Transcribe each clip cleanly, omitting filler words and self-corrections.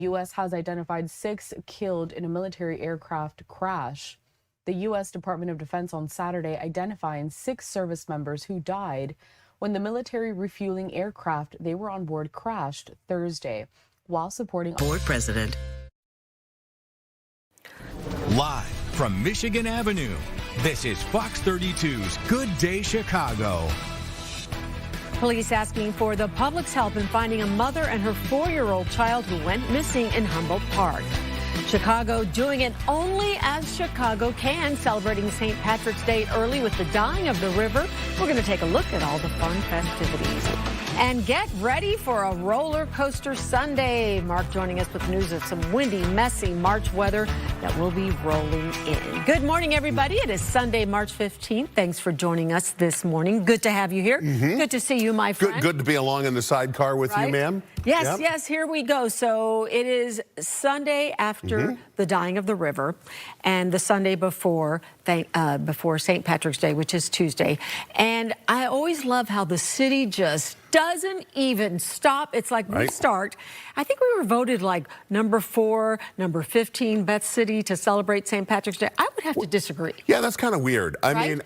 U.S. has identified 6 killed in a military aircraft crash. The U.S. Department of Defense on Saturday identifying 6 service members who died when the military refueling aircraft they were on board crashed Thursday while supporting board president. Live from Michigan Avenue, this is Fox 32's Good Day Chicago. Police asking for the public's help in finding a mother and her 4-year-old child who went missing in Humboldt Park. Chicago doing it only as Chicago can, celebrating St. Patrick's Day early with the dyeing of the river. We're going to take a look at all the fun festivities. And get ready for a roller coaster Sunday. Mark joining us with news of some windy, messy March weather that will be rolling in. Good morning, everybody. It is Sunday, March 15th. Thanks for joining us this morning. Good to have you here. Good to see you, my friend. Good to be along in the sidecar with you, ma'am. Yes, yep. Yes, here we go. So it is Sunday after the dyeing of the river and the Sunday before St. Patrick's Day, which is Tuesday. And I always love how the city just doesn't even stop. It's like we start. I think we were voted like number 4, number 15 best city to celebrate St. Patrick's Day. I would have to disagree. Yeah, that's kind of weird. I mean,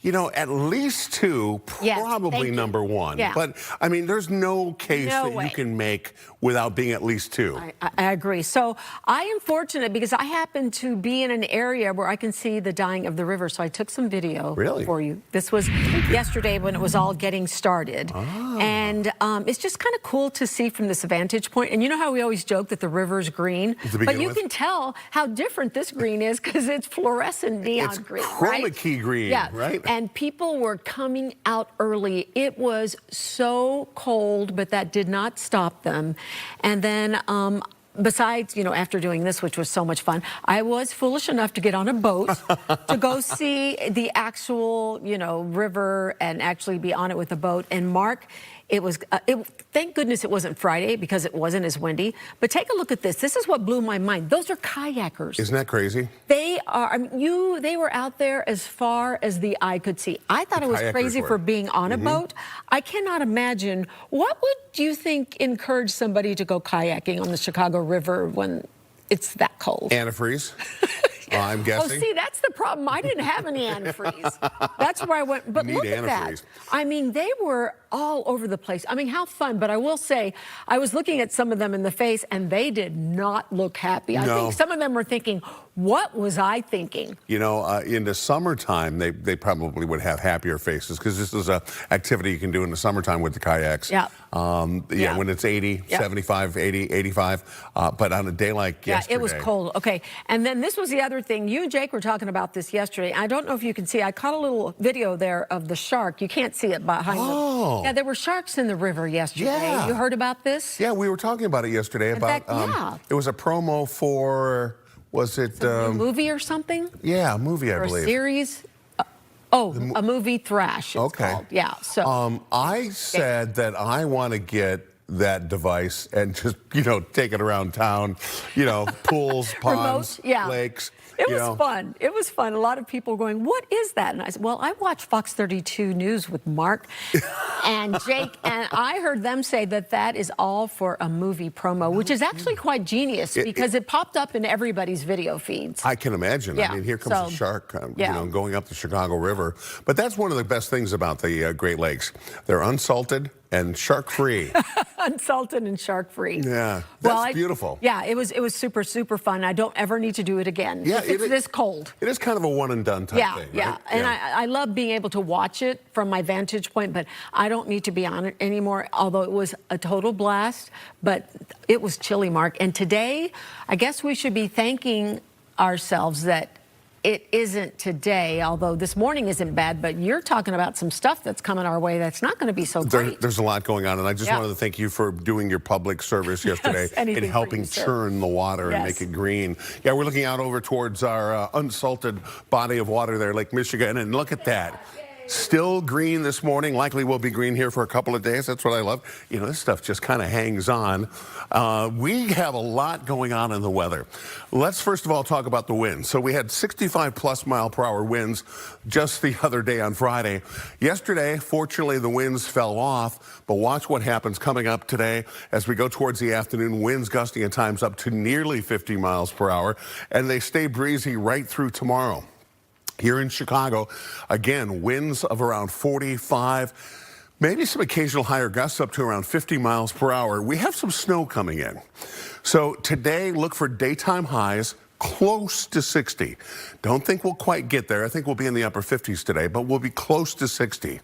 you know, at least 2, probably number 1. Yeah. But, I mean, there's no case that you can make without being at least 2. I agree. So I am fortunate because I happen to be in an area where I can see the dyeing of the river. So I took some video for you. This was yesterday when it was all getting started. And it's just kind of cool to see from this vantage point. And you know how we always joke that the river's green? But you can tell how different this green is because it's fluorescent neon green, chroma key green, right? And people were coming out early. It was so cold, but that did not stop them. And then besides, you know, after doing this, which was so much fun, I was foolish enough to get on a boat to go see the actual, you know, river and actually be on it with a boat. And Mark, it was, thank goodness it wasn't Friday because it wasn't as windy. But take a look at this. This is what blew my mind. Those are kayakers. Isn't that crazy? They are, I mean, they were out there as far as the eye could see. I thought it was crazy for being on a boat. I cannot imagine. What would you think encourage somebody to go kayaking on the Chicago River when it's that cold? Antifreeze. I'm guessing. Oh, see, that's the problem. I didn't have any antifreeze. That's where I went. But look at that. I mean, they were all over the place. I mean, how fun. But I will say, I was looking at some of them in the face, and they did not look happy. I think some of them were thinking, what was I thinking? You know, in the summertime, they probably would have happier faces because this is an activity you can do in the summertime with the kayaks. Yeah. When it's 80, 75, 80, 85. But on a day like yesterday. It was cold. Okay. And then this was the other thing. You and Jake were talking about this yesterday. I don't know if you can see. I caught a little video there of the shark. You can't see it behind them. Yeah, there were sharks in the river yesterday. Yeah. You heard about this? Yeah, we were talking about it yesterday. In fact, it was a promo for, was it? A movie or something? Yeah, a movie, I believe. Or a series? A movie, Thrash, it's called. Yeah, so. I said that I want to get that device and just, you know, take it around town, you know, pools, ponds, lakes. It was fun. It was fun. A lot of people were going, what is that? And I said, well, I watch Fox 32 News with Mark and Jake, and I heard them say that that is all for a movie promo, which is actually quite genius because it popped up in everybody's video feeds. I can imagine. I mean, here comes a shark, you know, going up the Chicago River. But that's one of the best things about the Great Lakes. They're unsalted and shark-free. Unsalted and shark-free. Yeah, that's beautiful. Yeah, it was super, super fun. I don't ever need to do it again. Yeah, it's this cold. It is kind of a one-and-done type thing, Yeah, right? And I love being able to watch it from my vantage point, but I don't need to be on it anymore, although it was a total blast, but it was chilly, Mark. And today, I guess we should be thanking ourselves that it isn't today, although this morning isn't bad, but you're talking about some stuff that's coming our way that's not going to be so great. There's a lot going on, and I just wanted to thank you for doing your public service yesterday and helping churn the water and make it green. Yeah, we're looking out over towards our unsalted body of water there, Lake Michigan, and look at that. Still green this morning. Likely will be green here for a couple of days. That's what I love. You know, this stuff just kind of hangs on. We have a lot going on in the weather. Let's first of all talk about the winds. So we had 65+ mile-per-hour winds just the other day on Friday. Yesterday, fortunately, the winds fell off, but watch what happens coming up today as we go towards the afternoon. Winds gusting at times up to nearly 50 miles per hour, and they stay breezy right through tomorrow. Here in Chicago, again, winds of around 45, maybe some occasional higher gusts up to around 50 miles per hour. We have some snow coming in. So today, look for daytime highs close to 60. Don't think we'll quite get there. I think we'll be in the upper 50s today, but we'll be close to 60.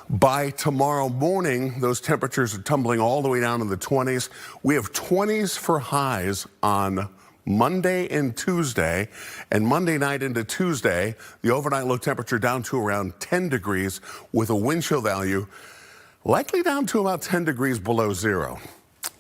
By tomorrow morning, those temperatures are tumbling all the way down in the 20s. We have 20s for highs on Monday and Tuesday, and Monday night into Tuesday, the overnight low temperature down to around 10 degrees with a wind chill value likely down to about 10 degrees below zero.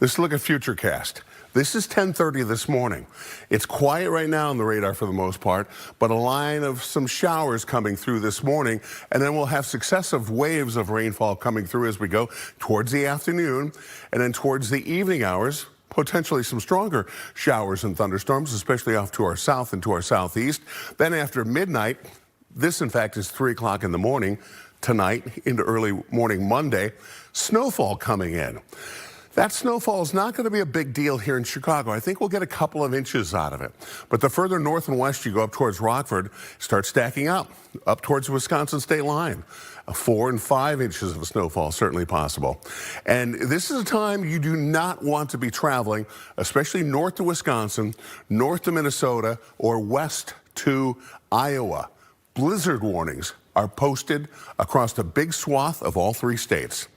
Let's look at Futurecast. This is 10:30 this morning. It's quiet right now on the radar for the most part, but a line of some showers coming through this morning, and then we'll have successive waves of rainfall coming through as we go towards the afternoon, and then towards the evening hours, potentially some stronger showers and thunderstorms, especially off to our south and to our southeast. Then after midnight, this in fact is 3 o'clock in the morning tonight into early morning Monday, snowfall coming in. That snowfall is not going to be a big deal here in Chicago. I think we'll get a couple of inches out of it. But the further north and west you go up towards Rockford, start stacking up towards the Wisconsin state line. 4 and 5 inches of snowfall certainly possible. And this is a time you do not want to be traveling, especially north to Wisconsin, north to Minnesota, or west to Iowa. Blizzard warnings are posted across a big swath of all 3 states.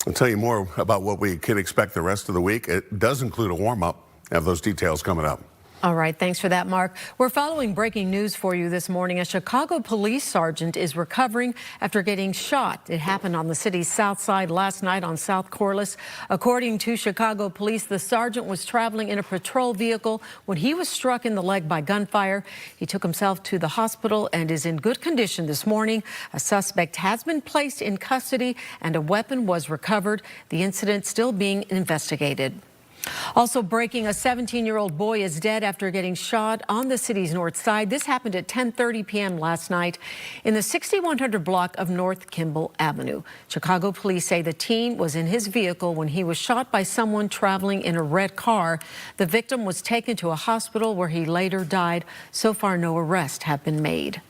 I'll tell you more about what we can expect the rest of the week. It does include a warm-up. I have those details coming up. All right, thanks for that, Mark. We're following breaking news for you this morning. A Chicago police sergeant is recovering after getting shot. It happened on the city's south side last night on South Corliss. According to Chicago police, the sergeant was traveling in a patrol vehicle when he was struck in the leg by gunfire. He took himself to the hospital and is in good condition this morning. A suspect has been placed in custody and a weapon was recovered. The incident still being investigated. Also breaking, a 17-year-old boy is dead after getting shot on the city's north side. This happened at 10:30 p.m. last night in the 6100 block of North Kimball Avenue. Chicago police say the teen was in his vehicle when he was shot by someone traveling in a red car. The victim was taken to a hospital where he later died. So far, no arrests have been made.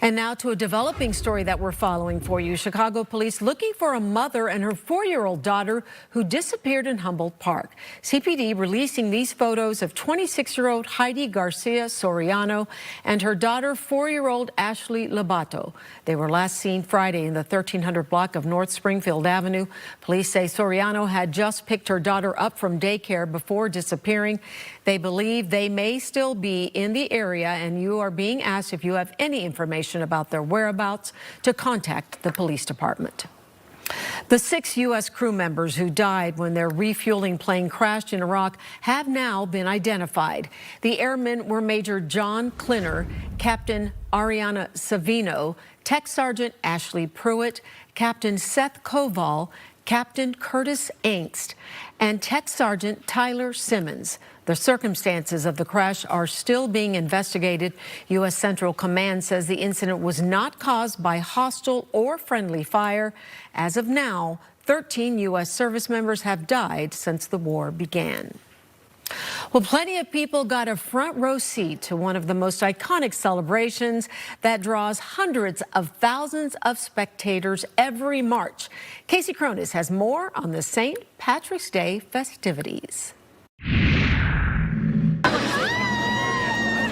And now to a developing story that we're following for you. Chicago police looking for a mother and her 4-year-old daughter who disappeared in Humboldt Park. CPD releasing these photos of 26-year-old Heidi Garcia Soriano and her daughter, 4-year-old Ashley Labato. They were last seen Friday in the 1300 block of North Springfield Avenue. Police say Soriano had just picked her daughter up from daycare before disappearing. They believe they may still be in the area, and you are being asked if you have any information about their whereabouts to contact the police department. The 6 U.S. crew members who died when their refueling plane crashed in Iraq have now been identified. The airmen were Major John Klinner, Captain Ariana Savino, Tech Sergeant Ashley Pruitt, Captain Seth Koval, Captain Curtis Angst, and Tech Sergeant Tyler Simmons. The circumstances of the crash are still being investigated. U.S. Central Command says the incident was not caused by hostile or friendly fire. As of now, 13 U.S. service members have died since the war began. Well, plenty of people got a front row seat to one of the most iconic celebrations that draws hundreds of thousands of spectators every March. Casey Cronis has more on the St. Patrick's Day festivities.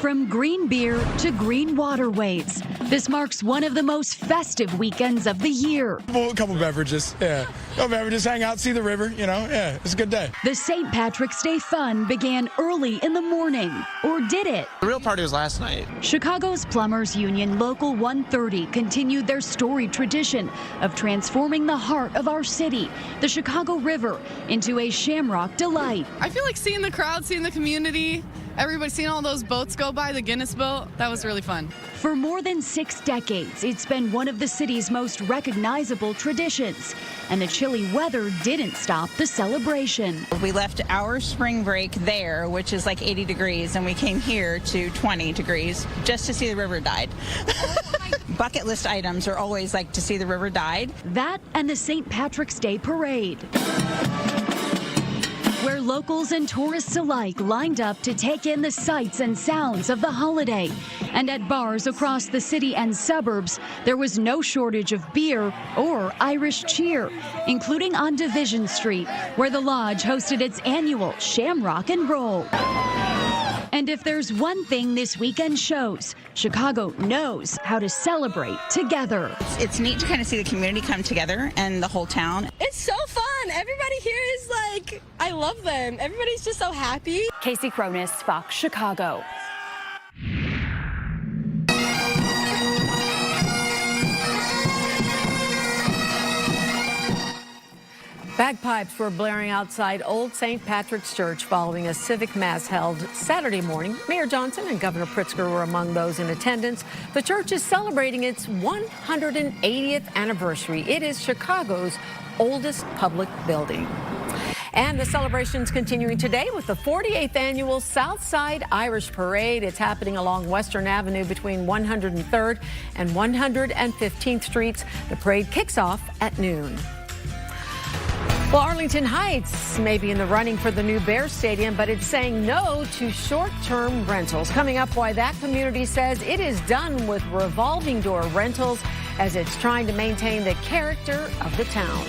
From green beer to green waterways, this marks one of the most festive weekends of the year. Well, a couple beverages, yeah. Couple beverages, hang out, see the river, you know, yeah, it's a good day. The St. Patrick's Day fun began early in the morning, or did it? The real party was last night. Chicago's Plumbers Union Local 130 continued their storied tradition of transforming the heart of our city, the Chicago River, into a Shamrock delight. I feel like seeing the crowd, seeing the community, Everybody seen all those boats go by, the Guinness boat? That was really fun. For more than 6 decades, it's been one of the city's most recognizable traditions, and the chilly weather didn't stop the celebration. We left our spring break there, which is like 80 degrees, and we came here to 20 degrees just to see the river dyed. Bucket list items are always like to see the river dyed. That and the St. Patrick's Day Parade, where locals and tourists alike lined up to take in the sights and sounds of the holiday. And at bars across the city and suburbs, there was no shortage of beer or Irish cheer, including on Division Street, where the Lodge hosted its annual Shamrock and Roll. And if there's one thing this weekend shows, Chicago knows how to celebrate together. It's neat to kind of see the community come together and the whole town. It's so fun. Everybody here is like, I love them. Everybody's just so happy. Casey Cronus, Fox Chicago. Bagpipes were blaring outside Old St. Patrick's Church following a civic mass held Saturday morning. Mayor Johnson and Governor Pritzker were among those in attendance. The church is celebrating its 180th anniversary. It is Chicago's oldest public building. And the celebration's continuing today with the 48th annual Southside Irish Parade. It's happening along Western Avenue between 103rd and 115th Streets. The parade kicks off at noon. Well, Arlington Heights may be in the running for the new Bears Stadium, but it's saying no to short-term rentals. Coming up, why that community says it is done with revolving door rentals as it's trying to maintain the character of the town.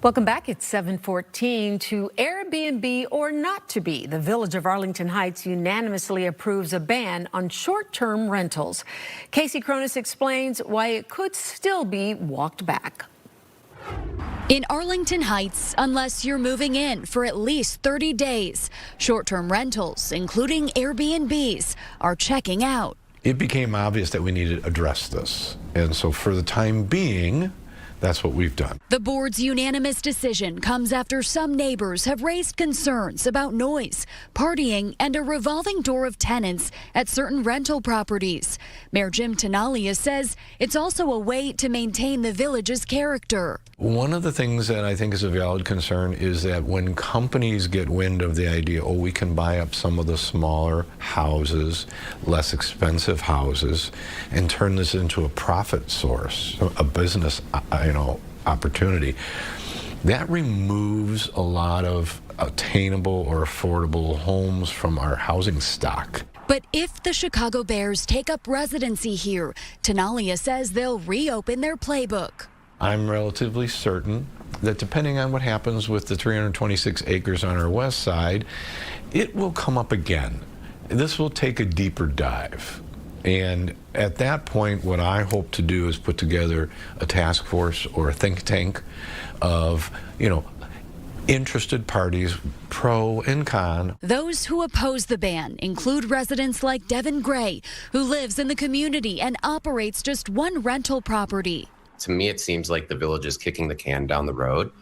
Welcome back. It's 7:14. To Airbnb or not to be, the Village of Arlington Heights unanimously approves a ban on short-term rentals. Casey Cronus explains why it could still be walked back. In Arlington Heights, unless you're moving in for at least 30 days, short-term rentals, including Airbnbs, are checking out. It became obvious that we needed to address this. And so for the time being, that's what we've done. The board's unanimous decision comes after some neighbors have raised concerns about noise, partying, and a revolving door of tenants at certain rental properties. Mayor Jim Tenalia says it's also a way to maintain the village's character. One of the things that I think is a valid concern is that when companies get wind of the idea, oh, we can buy up some of the smaller houses, less expensive houses, and turn this into a profit source, a business, opportunity, that removes a lot of attainable or affordable homes from our housing stock. But if the Chicago Bears take up residency here, Tenalia says they'll reopen their playbook. I'm relatively certain that depending on what happens with the 326 acres on our west side, it will come up again. This will take a deeper dive. And at that point, what I hope to do is put together a task force or a think tank of, interested parties, pro and con. Those who oppose the ban include residents like Devin Gray, who lives in the community and operates just one rental property. To me, it seems like the village is kicking the can down the road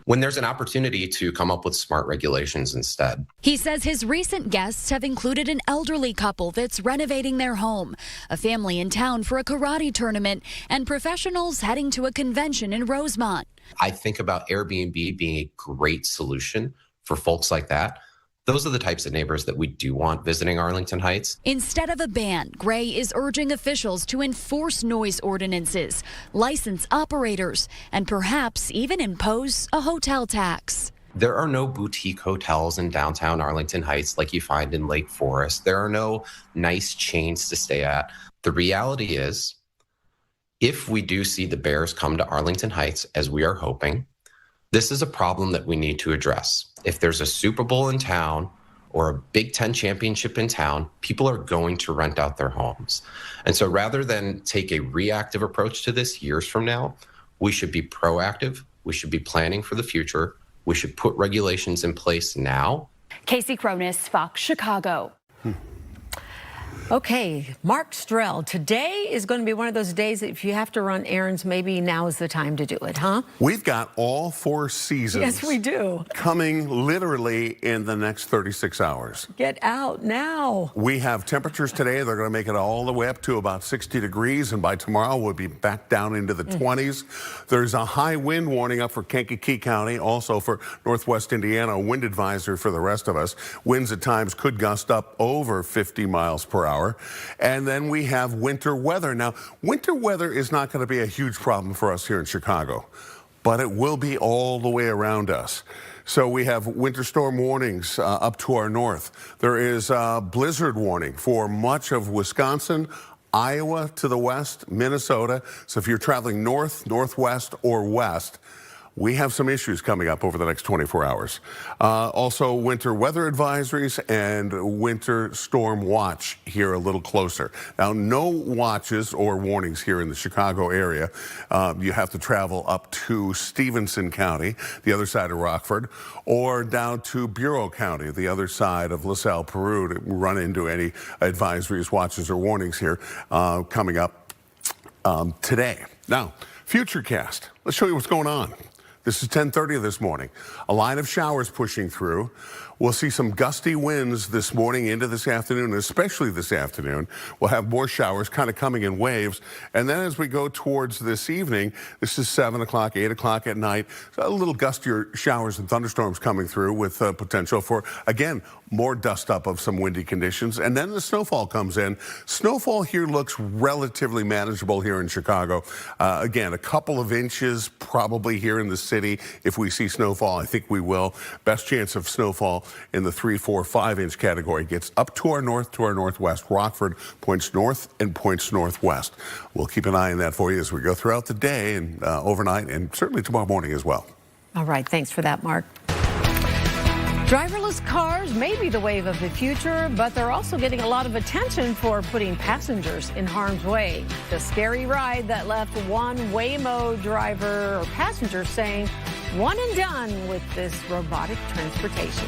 when there's an opportunity to come up with smart regulations instead. He says his recent guests have included an elderly couple that's renovating their home, a family in town for a karate tournament, and professionals heading to a convention in Rosemont. I think about Airbnb being a great solution for folks like that. Those are the types of neighbors that we do want visiting Arlington Heights. Instead of a ban, Gray is urging officials to enforce noise ordinances, license operators, and perhaps even impose a hotel tax. There are no boutique hotels in downtown Arlington Heights like you find in Lake Forest. There are no nice chains to stay at. The reality is, if we do see the Bears come to Arlington Heights, as we are hoping, this is a problem that we need to address. If there's a Super Bowl in town or a Big Ten championship in town, people are going to rent out their homes. And so rather than take a reactive approach to this years from now, we should be proactive. We should be planning for the future. We should put regulations in place now. Casey Cronus, Fox Chicago. Okay, Mark Strell, today is going to be one of those days that if you have to run errands, maybe now is the time to do it, huh? We've got all four seasons. Yes, we do. Coming literally in the next 36 hours. Get out now. We have temperatures today. They're going to make it all the way up to about 60 degrees. And by tomorrow, we'll be back down into the 20s. There's a high wind warning up for Kankakee County. Also for Northwest Indiana, a wind advisory for the rest of us. Winds at times could gust up over 50 miles per hour. And then we have winter weather. Now, winter weather is not going to be a huge problem for us here in Chicago, but it will be all the way around us. So we have winter storm warnings up to our north. There is a blizzard warning for much of Wisconsin, Iowa to the west, Minnesota. So if you're traveling north, northwest, or west, we have some issues coming up over the next 24 hours. Also, winter weather advisories and winter storm watch here a little closer. Now, no watches or warnings here in the Chicago area. You have to travel up to Stevenson County, the other side of Rockford, or down to Bureau County, the other side of LaSalle, Peru, to run into any advisories, watches, or warnings here coming up today. Now, Futurecast. Let's show you what's going on. This is 10:30 this morning. A line of showers pushing through. We'll see some gusty winds this morning into this afternoon, especially this afternoon. We'll have more showers kind of coming in waves. And then as we go towards this evening, this is 7 o'clock, 8 o'clock at night, a little gustier showers and thunderstorms coming through with potential for, again, more dust up of some windy conditions. And then the snowfall comes in. Snowfall here looks relatively manageable here in Chicago. Again, a couple of inches probably here in the city. If we see snowfall, I think we will. Best chance of snowfall in the 3, 4, 5-inch category. Gets up to our north, to our northwest. Rockford points north and points northwest. We'll keep an eye on that for you as we go throughout the day and overnight and certainly tomorrow morning as well. All right, thanks for that, Mark. Driverless cars may be the wave of the future, but they're also getting a lot of attention for putting passengers in harm's way. The scary ride that left one Waymo driver or passenger saying, "One and done with this robotic transportation."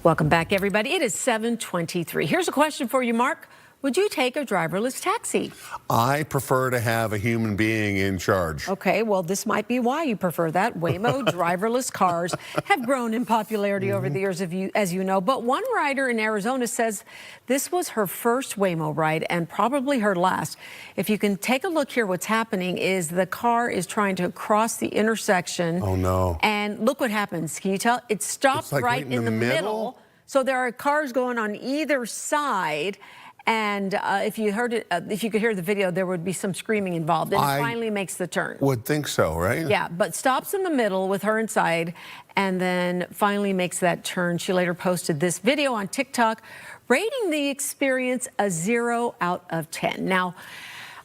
Welcome back, everybody. It is 7:23. Here's a question for you, Mark. Would you take a driverless taxi? I prefer to have a human being in charge. Okay, well, this might be why you prefer that. Waymo driverless cars have grown in popularity over the years, as you know. But one rider in Arizona says this was her first Waymo ride and probably her last. If you can take a look here, what's happening is the car is trying to cross the intersection. Oh, no. And look what happens. Can you tell? It stopped like right in the middle. So there are cars going on either side. And if you heard it, if you could hear the video, there would be some screaming involved. And it finally makes the turn. Would think so, right? Yeah, but stops in the middle with her inside and then finally makes that turn. She later posted this video on TikTok, rating the experience a 0 out of 10. Now,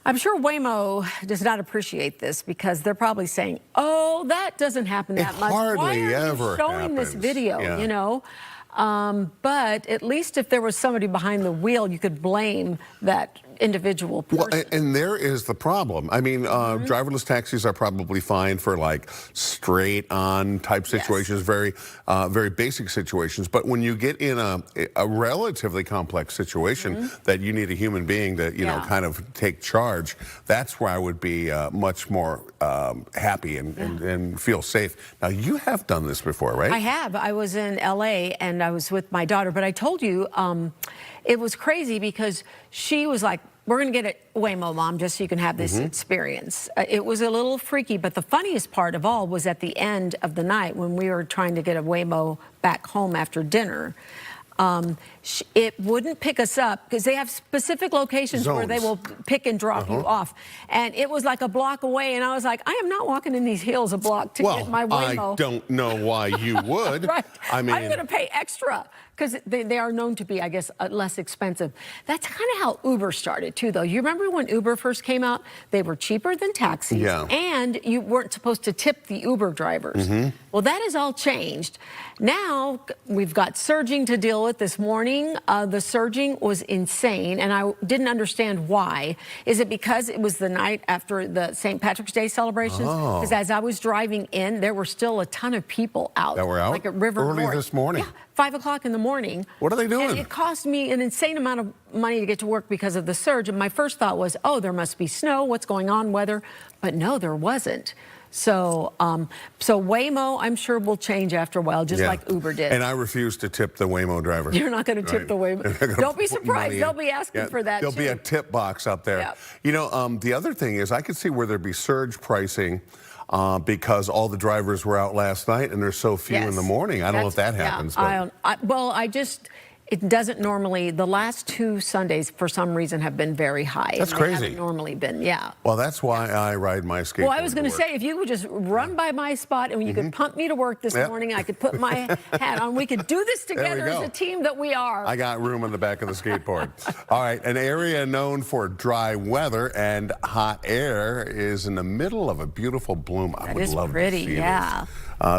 I'm sure Waymo does not appreciate this because they're probably saying, oh, that doesn't happen that much. Hardly Why are ever you showing this video, Yeah. you know? But at least if there was somebody behind the wheel, you could blame that individual person. Well, and there is the problem. I mean, driverless taxis are probably fine for like straight on type situations, very basic situations. But when you get in a relatively complex situation that you need a human being to, you know, kind of take charge, that's where I would be much more happy and feel safe. Now, you have done this before, right? I have. I was in LA and I was with my daughter, but I told you it was crazy because she was like, we're going to get a Waymo, Mom, just so you can have this experience. It was a little freaky, but the funniest part of all was at the end of the night when we were trying to get a Waymo back home after dinner. It wouldn't pick us up because they have specific locations where they will pick and drop you off. And it was like a block away. And I was like, I am not walking in these hills a block to get my Waymo. I don't know why you would. Right. I mean, I'm going to pay extra because they are known to be, I guess, less expensive. That's kind of how Uber started, too, though. You remember when Uber first came out? They were cheaper than taxis. And you weren't supposed to tip the Uber drivers. Well, that has all changed. Now, we've got surging to deal with this morning. The surging was insane, and I didn't understand why. Is it because it was the night after the St. Patrick's Day celebrations? Because as I was driving in, there were still a ton of people out. That were out? Like at River early North. this morning? Yeah, 5 o'clock in the morning. What are they doing? And it cost me an insane amount of money to get to work because of the surge. And my first thought was, oh, there must be snow. What's going on, weather? But no, there wasn't. So, so Waymo, I'm sure will change after a while, just like Uber did. And I refuse to tip the Waymo driver. You're not going to tip the Waymo. Don't be surprised. They'll be asking for that, There'll be a tip box up there. You know, the other thing is I could see where there'd be surge pricing because all the drivers were out last night and there's so few in the morning. I don't know if that happens. But. It doesn't normally. The last 2 Sundays, for some reason, have been very high. That's crazy. They haven't normally been, Well, that's why I ride my skateboard. Well, I was going to say, if you would just run by my spot and you could pump me to work this morning, I could put my hat on. We could do this together as a team that we are. I got room on the back of the skateboard. All right, an area known for dry weather and hot air is in the middle of a beautiful bloom. I would love to see this.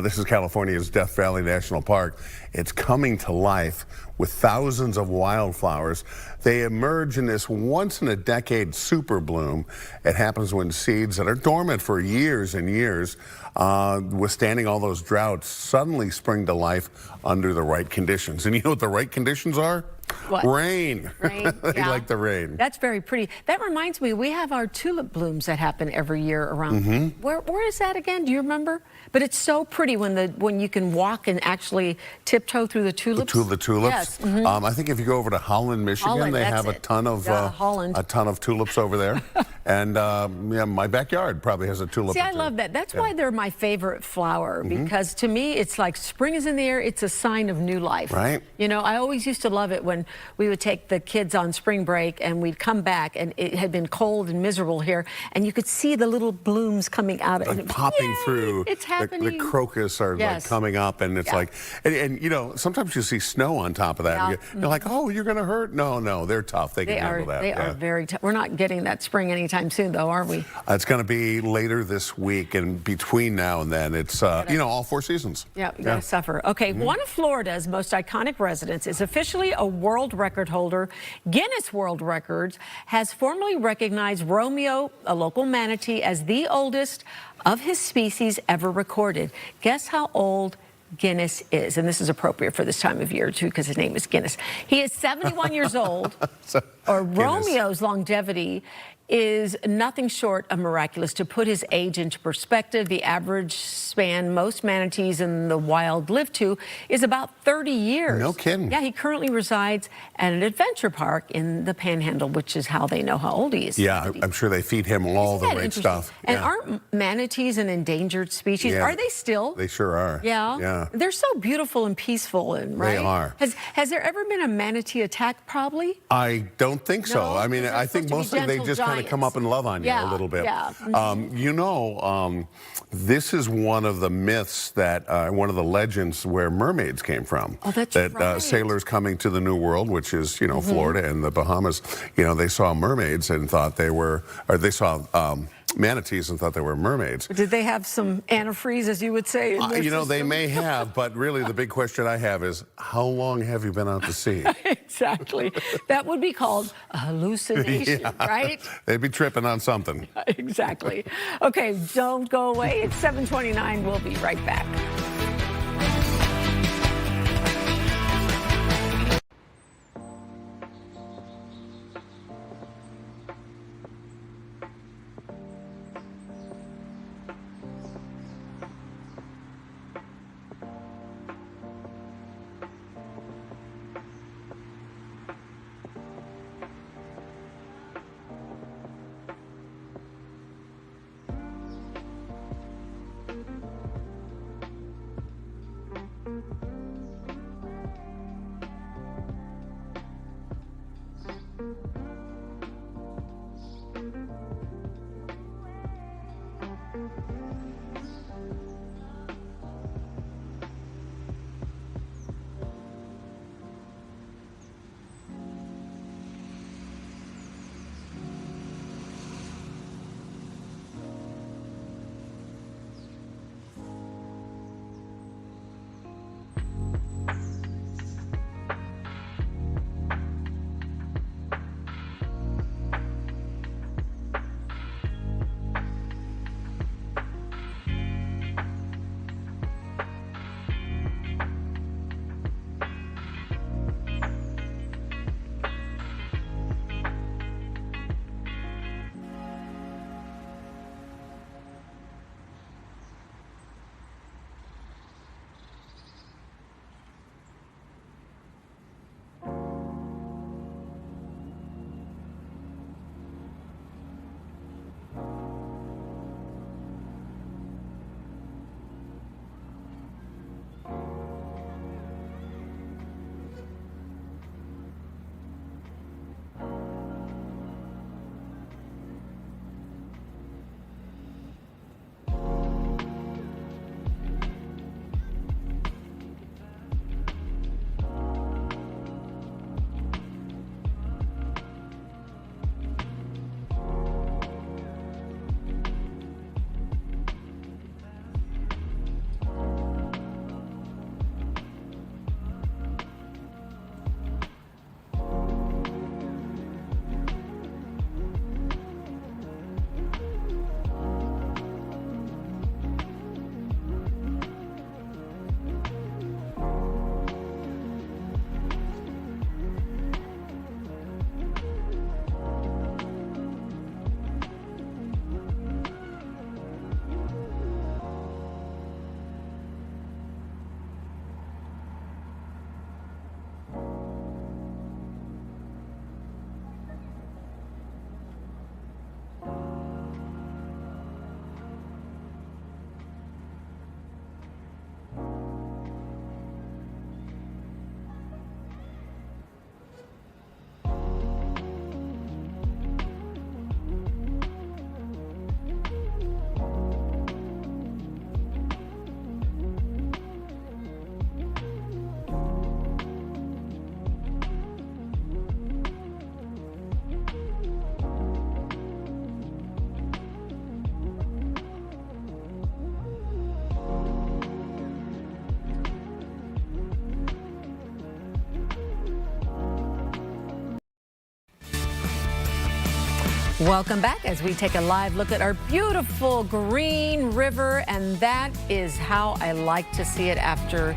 This is California's Death Valley National Park. It's coming to life with thousands of wildflowers. They emerge in this once-in-a-decade super bloom. It happens when seeds that are dormant for years and years, withstanding all those droughts, suddenly spring to life under the right conditions. And you know what the right conditions are? What? Rain. They like the rain. That's very pretty. That reminds me, we have our tulip blooms that happen every year around. Where is that again? Do you remember? But it's so pretty when you can walk and actually tiptoe through the tulips. The tulips. Yes. I think if you go over to Holland, Michigan, they have a ton of tulips over there. And yeah, my backyard probably has a tulip. See, I love that. That's why they're my favorite flower, because to me, it's like spring is in the air. It's a sign of new life. Right. You know, I always used to love it when we would take the kids on spring break and we'd come back and it had been cold and miserable here, and you could see the little blooms coming out. Like popping through. It's happening. The crocus are like coming up, and it's like, and you know, sometimes you see snow on top of that. And you're like, oh, you're going to hurt? No, they're tough. They can handle that. They are very tough. We're not getting that spring anytime soon, though, are we? It's going to be later this week, and between now and then, it's you know, all 4 seasons. Yeah, you got to suffer. Okay, one of Florida's most iconic residents is officially a world record holder. Guinness World Records has formally recognized Romeo, a local manatee, as the oldest of his species ever recorded. Guess how old Guinness is? And this is appropriate for this time of year, too, because his name is Guinness. He is 71 years old. Romeo's longevity is nothing short of miraculous. To put his age into perspective, the average span most manatees in the wild live to is about 30 years. No kidding. Yeah, he currently resides at an adventure park in the Panhandle, which is how they know how old he is. Yeah, I'm sure they feed him all the right stuff. And aren't manatees an endangered species? Are they still? They sure are. Yeah. They're so beautiful and peaceful, and right? They are. Has there ever been a manatee attack? Probably. I don't think so. No? I mean, I think mostly they just kind of come up and love on you a little bit. You know, this is one of the myths that one of the legends where mermaids came from. Oh, that's right. Sailors coming to the New World, which is, you know, Florida and the Bahamas, you know, they saw mermaids and thought they were, or they saw manatees and thought they were mermaids. Did they have some antifreeze, as you would say? In their You know, they system? may have, but really the big question I have is, how long have you been out to sea? Exactly. That would be called a hallucination, right? They'd be tripping on something. Exactly. Okay, don't go away. It's 7:29. We'll be right back. Welcome back as we take a live look at our beautiful Green River, and that is how I like to see it after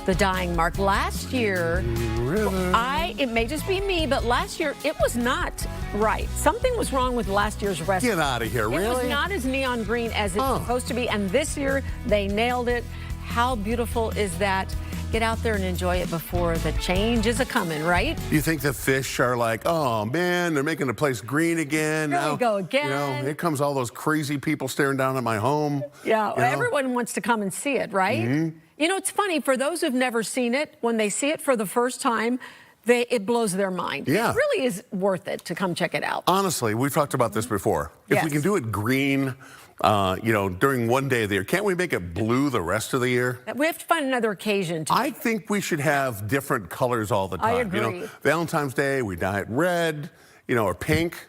the dying mark. Last year, it may just be me, but last year it was not right. Something was wrong with last year's rescue. Get out of here, really? It was not as neon green as it's supposed to be, and this year they nailed it. How beautiful is that? Get out there and enjoy it before the change is a-coming, right? You think the fish are like, oh man, they're making the place green again. There we go again. You know, here comes all those crazy people staring down at my home. Yeah, you know? Everyone wants to come and see it, right? Mm-hmm. You know, it's funny, for those who've never seen it, when they see it for the first time, it blows their mind. Yeah. It really is worth it to come check it out. Honestly, we've talked about this before. If we can do it green, you know, during one day of the year, can't we make it blue the rest of the year? We have to find another occasion to. I think we should have different colors all the time. I agree. You know, Valentine's Day, we dye it red, you know, or pink.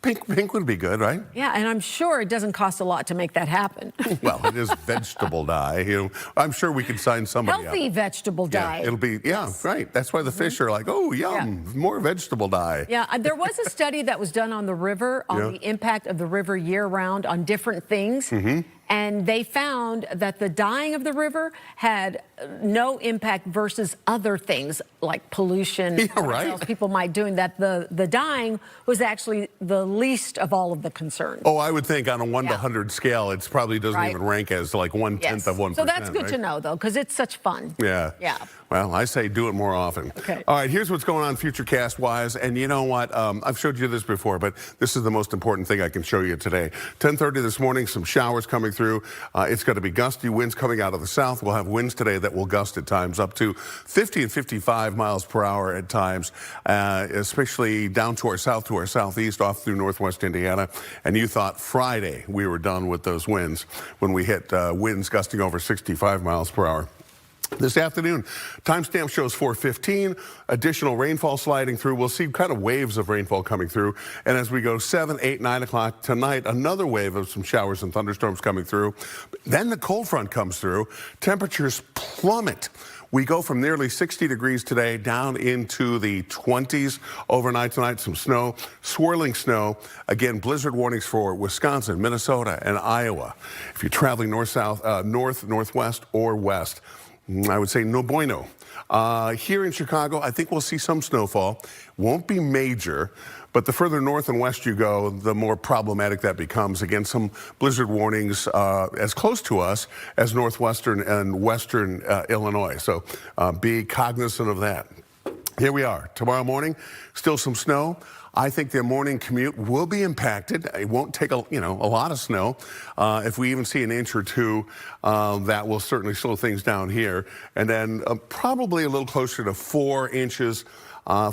Pink would be good, right? Yeah, and I'm sure it doesn't cost a lot to make that happen. Well, it is vegetable dye. You know, I'm sure we could sign somebody Healthy up. vegetable dye. Yeah, it'll be, right. That's why the fish are like, oh, yum, more vegetable dye. Yeah, there was a study that was done on the river, on the impact of the river year-round on different things. And they found that the dyeing of the river had no impact versus other things like pollution. What else people might doing that. The dyeing was actually the least of all of the concerns. Oh, I would think on a 1 to 100 scale, it probably doesn't even rank as like 1/10 of 1%. So that's good to know, though, because it's such fun. Yeah. Yeah. Well, I say do it more often. Okay. All right, here's what's going on Futurecast-wise. And you know what? I've showed you this before, but this is the most important thing I can show you today. 10:30 this morning, some showers coming through. It's going to be gusty winds coming out of the south. We'll have winds today that will gust at times up to 50 and 55 miles per hour at times, especially down to our south, to our southeast, off through northwest Indiana. And you thought Friday we were done with those winds when we hit winds gusting over 65 miles per hour. This afternoon, timestamp shows 4:15, additional rainfall sliding through. We'll see kind of waves of rainfall coming through. And as we go 7, 8, 9 o'clock tonight, another wave of some showers and thunderstorms coming through. Then the cold front comes through. Temperatures plummet. We go from nearly 60 degrees today down into the 20s overnight tonight. Some snow, swirling snow. Again, blizzard warnings for Wisconsin, Minnesota, and Iowa. If you're traveling north-south, north, northwest, or west, I would say no bueno. Here in Chicago, I think we'll see some snowfall. Won't be major, but the further north and west you go, the more problematic that becomes. Again, some blizzard warnings as close to us as northwestern and western Illinois. So be cognizant of that. Here we are. Tomorrow morning, still some snow. I think the morning commute will be impacted. It won't take a lot of snow. If we even see an inch or two, that will certainly slow things down here. And then probably a little closer to 4 inches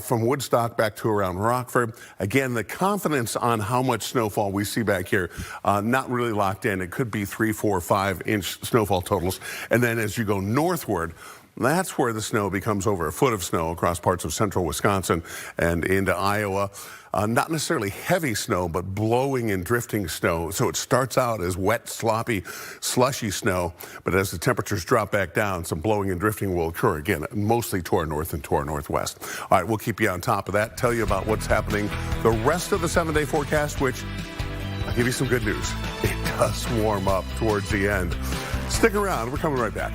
from Woodstock back to around Rockford. Again, the confidence on how much snowfall we see back here, not really locked in. It could be 3, 4, 5 inch snowfall totals. And then as you go northward, that's where the snow becomes over 1 foot of snow across parts of central Wisconsin and into Iowa. Not necessarily heavy snow, but blowing and drifting snow. So it starts out as wet, sloppy, slushy snow, but as the temperatures drop back down, some blowing and drifting will occur again, mostly to our north and to our northwest. All right, we'll keep you on top of that, tell you about what's happening the rest of the 7-day forecast, which I'll give you some good news. It does warm up towards the end. Stick around, we're coming right back.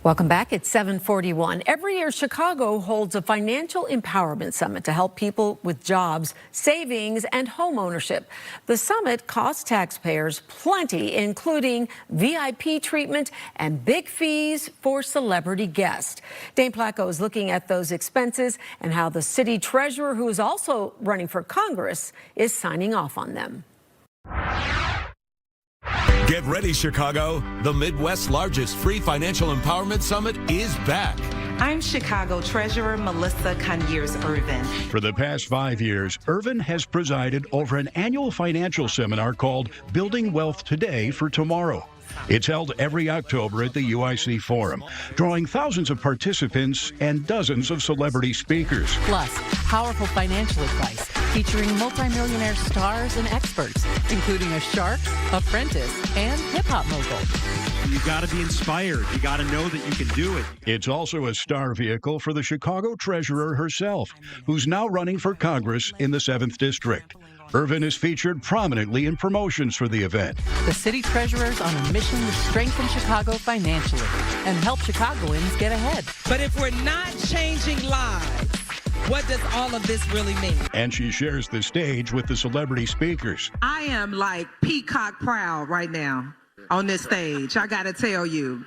Welcome back. It's 7:41. Every year, Chicago holds a financial empowerment summit to help people with jobs, savings, and home ownership. The summit costs taxpayers plenty, including VIP treatment and big fees for celebrity guests. Dane Placco is looking at those expenses and how the city treasurer, who is also running for Congress, is signing off on them. Get ready, Chicago. The Midwest's largest free financial empowerment summit is back. I'm Chicago Treasurer Melissa Conyers Irvin. For the past 5 years, Irvin has presided over an annual financial seminar called Building Wealth Today for Tomorrow. It's held every October at the UIC Forum, drawing thousands of participants and dozens of celebrity speakers. Plus, powerful financial advice featuring multimillionaire stars and experts, including a shark, apprentice, and hip-hop mogul. You got to be inspired. You got to know that you can do it. It's also a star vehicle for the Chicago treasurer herself, who's now running for Congress in the 7th District. Irvin is featured prominently in promotions for the event. The city treasurer's on a mission to strengthen Chicago financially and help Chicagoans get ahead. But if we're not changing lives, what does all of this really mean? And she shares the stage with the celebrity speakers. I am like peacock proud right now on this stage, I got to tell you,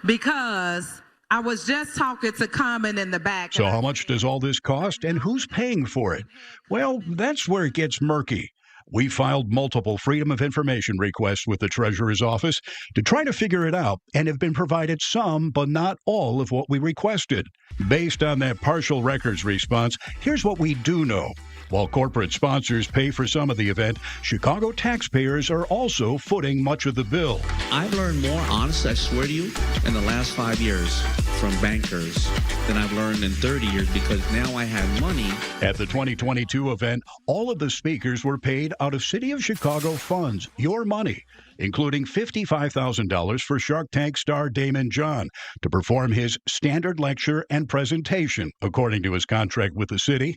because I was just talking to Common in the back. So how much does all this cost and who's paying for it? Well, that's where it gets murky. We filed multiple Freedom of Information requests with the Treasurer's office to try to figure it out and have been provided some, but not all of what we requested. Based on that partial records response, here's what we do know. While corporate sponsors pay for some of the event, Chicago taxpayers are also footing much of the bill. I've learned more, honestly, I swear to you, in the last 5 years from bankers than I've learned in 30 years because now I have money. At the 2022 event, all of the speakers were paid out of City of Chicago funds, your money, including $55,000 for Shark Tank star Daymond John to perform his standard lecture and presentation, according to his contract with the city.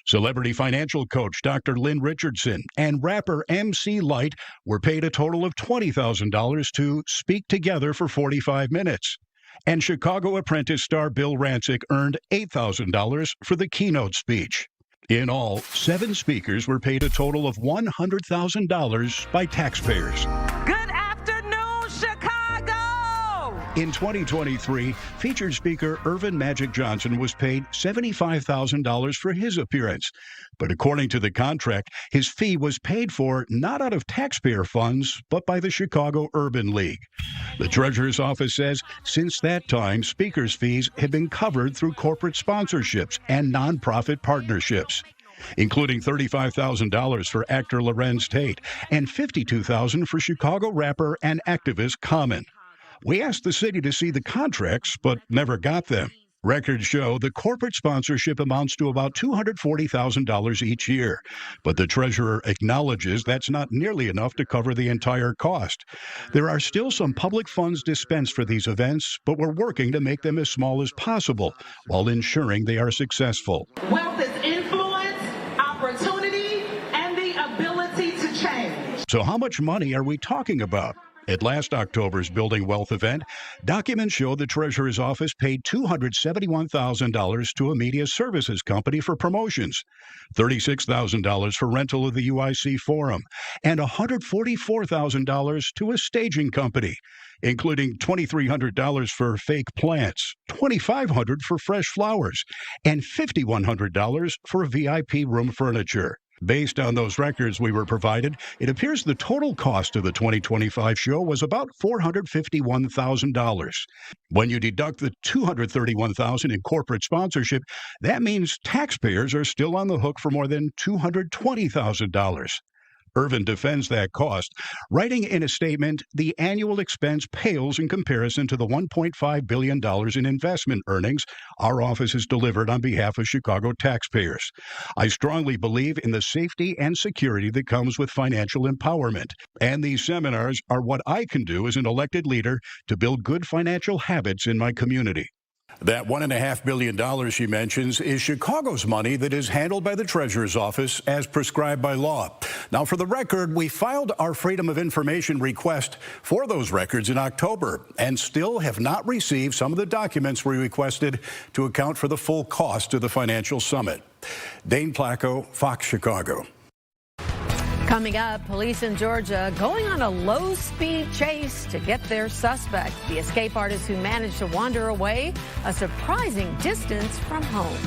Celebrity financial coach Dr. Lynn Richardson and rapper MC Lyte were paid a total of $20,000 to speak together for 45 minutes. And Chicago Apprentice star Bill Rancic earned $8,000 for the keynote speech. In all, 7 speakers were paid a total of $100,000 by taxpayers. Good afternoon, Chicago! In 2023, featured speaker Irvin Magic Johnson was paid $75,000 for his appearance. But according to the contract, his fee was paid for not out of taxpayer funds, but by the Chicago Urban League. The Treasurer's office says since that time, speakers' fees have been covered through corporate sponsorships and nonprofit partnerships, including $35,000 for actor Lorenz Tate and $52,000 for Chicago rapper and activist Common. We asked the city to see the contracts, but never got them. Records show the corporate sponsorship amounts to about $240,000 each year, but the treasurer acknowledges that's not nearly enough to cover the entire cost. There are still some public funds dispensed for these events, but we're working to make them as small as possible while ensuring they are successful. Wealth is influence, opportunity, and the ability to change. So how much money are we talking about? At last October's Building Wealth event, documents show the Treasurer's office paid $271,000 to a media services company for promotions, $36,000 for rental of the UIC Forum, and $144,000 to a staging company, including $2,300 for fake plants, $2,500 for fresh flowers, and $5,100 for VIP room furniture. Based on those records we were provided, it appears the total cost of the 2025 show was about $451,000. When you deduct the $231,000 in corporate sponsorship, that means taxpayers are still on the hook for more than $220,000. Irvin defends that cost, writing in a statement, the annual expense pales in comparison to the $1.5 billion in investment earnings our office has delivered on behalf of Chicago taxpayers. I strongly believe in the safety and security that comes with financial empowerment, and these seminars are what I can do as an elected leader to build good financial habits in my community. That $1.5 billion she mentions is Chicago's money that is handled by the Treasurer's Office as prescribed by law. Now, for the record, we filed our Freedom of Information request for those records in October and still have not received some of the documents we requested to account for the full cost of the financial summit. Dane Placco, Fox Chicago. Coming up, police in Georgia going on a low-speed chase to get their suspect, the escape artist who managed to wander away a surprising distance from home.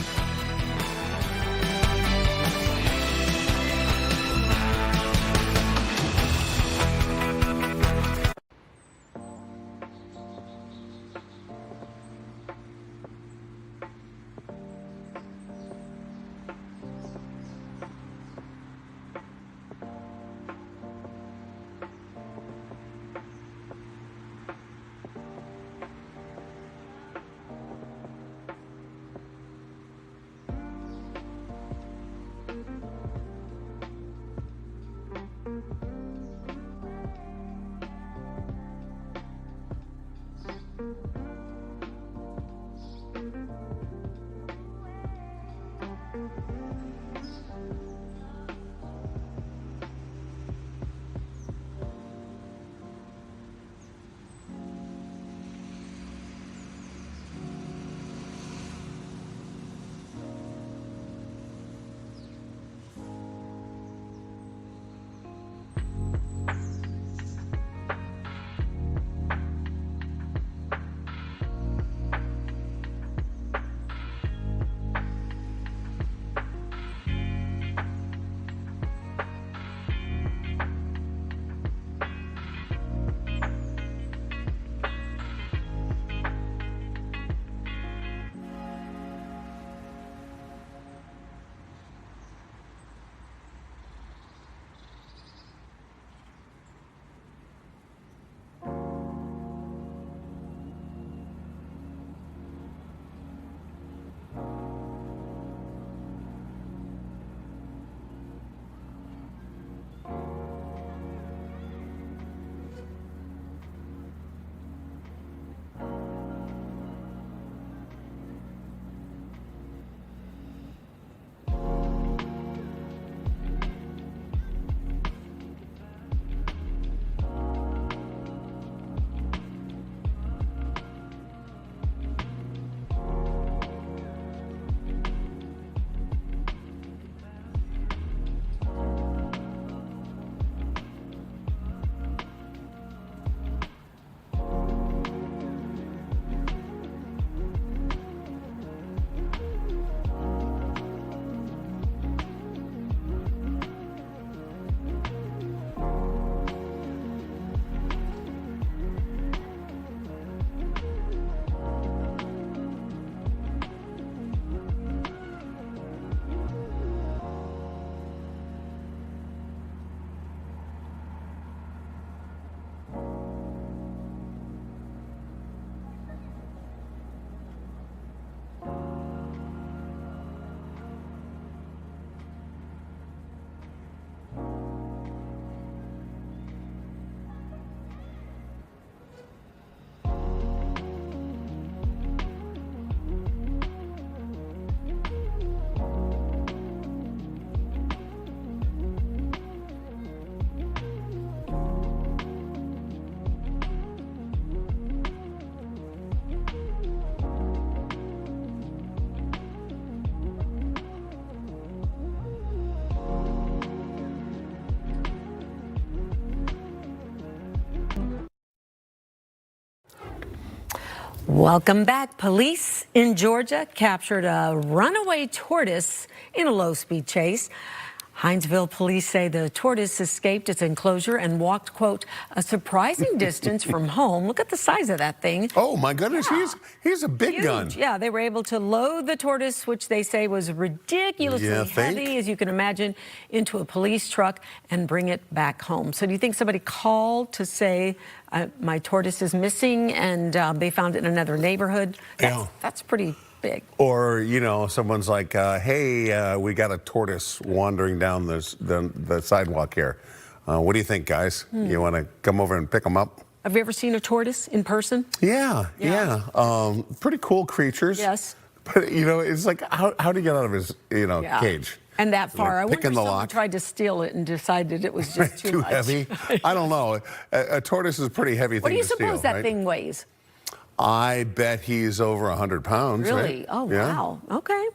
Welcome back. Police in Georgia captured a runaway tortoise in a low-speed chase. Hinesville police say the tortoise escaped its enclosure and walked, quote, a surprising distance from home. Look at the size of that thing. Oh, my goodness. Yeah. He's a big Huge. gun. Yeah, they were able to load the tortoise, which they say was ridiculously heavy, as you can imagine, into a police truck and bring it back home. So do you think somebody called to say, my tortoise is missing, and they found it in another neighborhood? That's pretty big. Or, you know, someone's like, hey, we got a tortoise wandering down the sidewalk here. What do you think, guys? You want to come over and pick them up? Have you ever seen a tortoise in person? Yeah. Pretty cool creatures. Yes. But, it's like, how do you get out of his, cage? And that far. I wonder if picking the someone lock. tried to steal it and decided it was just too Too much. heavy? I don't know. A tortoise is a pretty heavy What thing do you to steal, suppose that right? thing weighs? I bet he's over 100 pounds. Really? Right? Oh, Yeah. wow. Okay.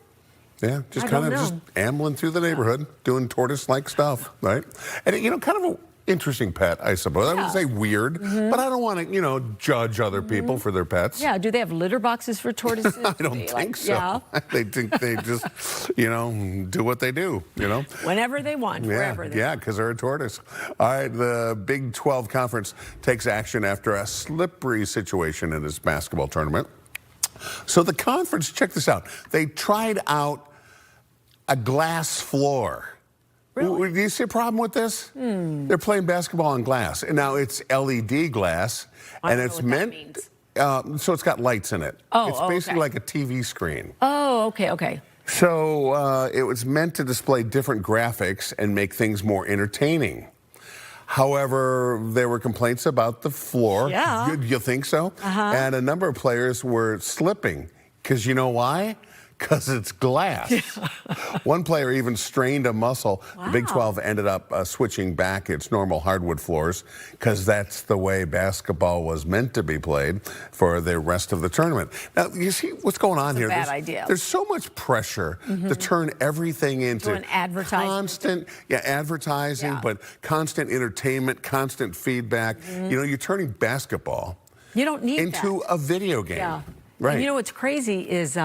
Yeah, just I kind of don't just know. ambling through the neighborhood, doing tortoise-like stuff, right? And, kind of an interesting pet, I suppose. I wouldn't say weird, but I don't want to, judge other people for their pets. Yeah, do they have litter boxes for tortoises? I don't think so. Yeah. They think they just, do what they do, Whenever they want, wherever they want. because they're a tortoise. All right, the Big 12 Conference takes action after a slippery situation in this basketball tournament. So the conference, check this out. They tried out a glass floor. Really? Do you see a problem with this? They're playing basketball on glass. And now it's LED glass, and it's meant, so it's got lights in it. Oh, it's basically like a TV screen. Oh, okay. So it was meant to display different graphics and make things more entertaining. However, there were complaints about the floor. Yeah. You think so? And a number of players were slipping. Because you know why? Because it's glass. One player even strained a muscle. The Big 12 ended up switching back its normal hardwood floors because that's the way basketball was meant to be played for the rest of the tournament. Now, you see what's going on here? Bad idea. There's so much pressure to turn everything into an advertisement. constant advertising, but constant entertainment, constant feedback. You're turning basketball You don't need into that. a video game. Yeah. Right. And what's crazy is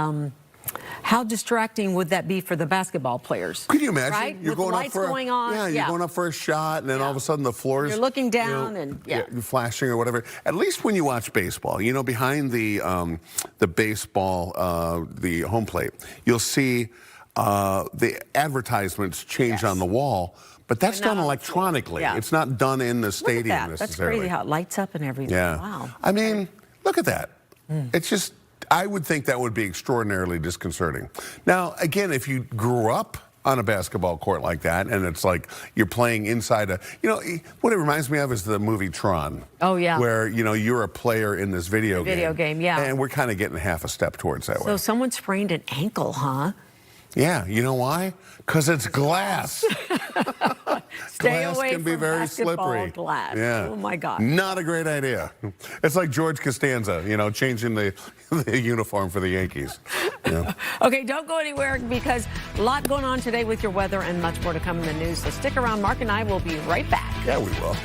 how distracting would that be for the basketball players? Could you imagine? Right? You're With going the up lights for going on. you're going up for a shot, and then all of a sudden the floor is. You're looking down and you're flashing or whatever. At least when you watch baseball, behind the baseball, the home plate, you'll see the advertisements change on the wall. But that's done electronically. Yeah. It's not done in the stadium Look at that. That's necessarily. crazy how it lights up and everything. Yeah. Wow. I mean, look at that. It's just, I would think that would be extraordinarily disconcerting. Now, again, if you grew up on a basketball court like that, and it's like you're playing inside a, what it reminds me of is the movie Tron. Oh, yeah. Where, you're a player in this video game. Video game, yeah. And we're kind of getting half a step towards that way. So someone sprained an ankle, huh? Yeah, you know why? Because it's glass. Stay glass away can be from very basketball slippery. glass. Yeah. Oh my God. Not a great idea. It's like George Costanza, changing the uniform for the Yankees. Yeah. Okay, don't go anywhere because a lot going on today with your weather and much more to come in the news. So stick around. Mark and I will be right back. Yeah, we will.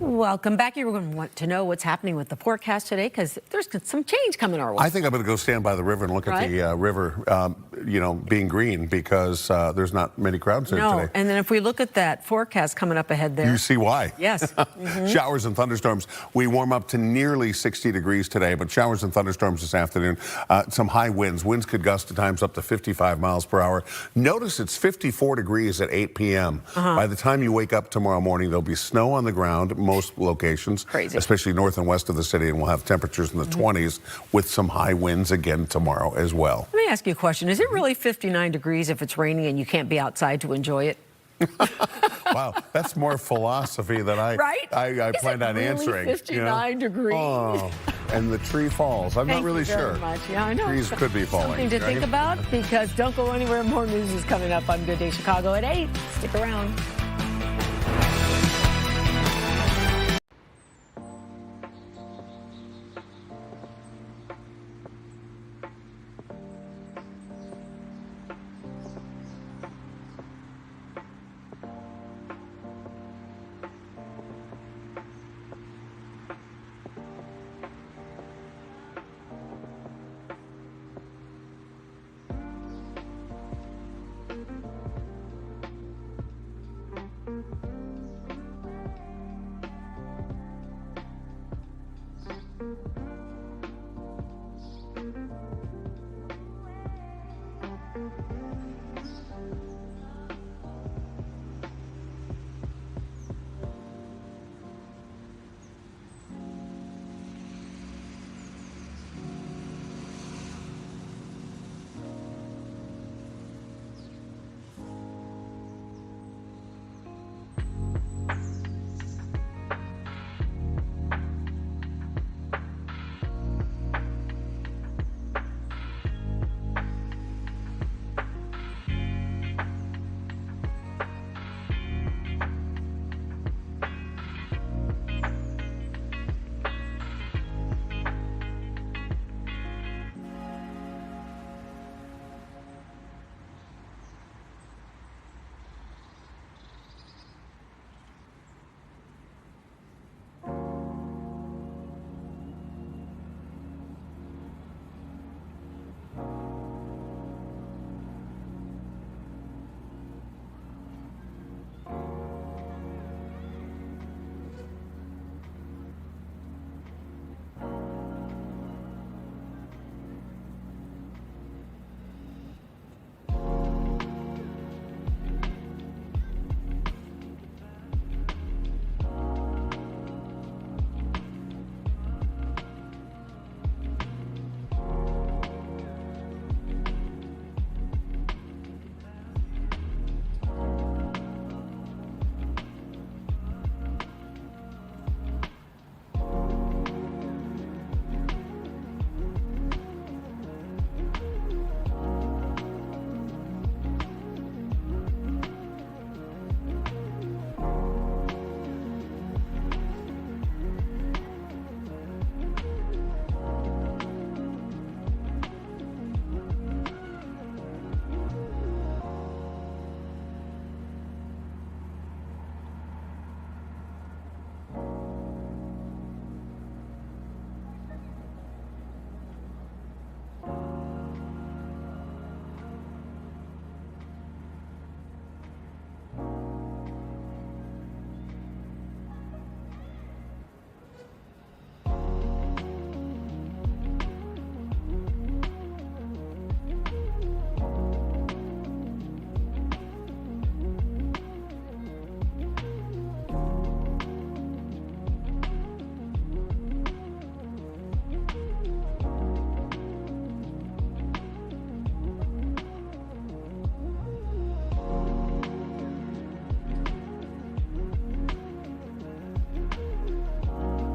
Welcome back. You're going to want to know what's happening with the forecast today because there's some change coming our way. I think I'm going to go stand by the river and look at the river, being green because there's not many crowds there today. And then if we look at that forecast coming up ahead there. You see why. Yes. Showers and thunderstorms. We warm up to nearly 60 degrees today, but showers and thunderstorms this afternoon. Some high winds. Winds could gust at times up to 55 miles per hour. Notice it's 54 degrees at 8 p.m. By the time you wake up tomorrow morning, there'll be snow on the ground. Most locations, especially north and west of the city, and we'll have temperatures in the 20s with some high winds again tomorrow as well. Let me ask you a question. Is it really 59 degrees if it's raining and you can't be outside to enjoy it? Wow, that's more philosophy than I planned on answering. 59 degrees. Oh, and the tree falls. I'm not really sure. Much. Yeah, I know. Trees could be falling. Something to think about because don't go anywhere. More news is coming up on Good Day Chicago at 8. Stick around.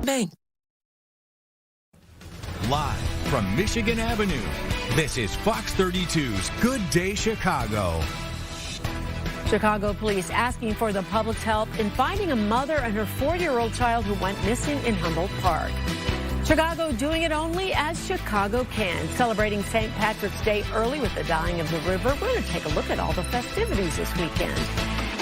Bang. Live from Michigan Avenue, this is Fox 32's Good Day Chicago. Chicago police asking for the public's help in finding a mother and her 4-year-old child who went missing in Humboldt Park. Chicago doing it only as Chicago can, celebrating St. Patrick's Day early with the dyeing of the river. We're going to take a look at all the festivities this weekend.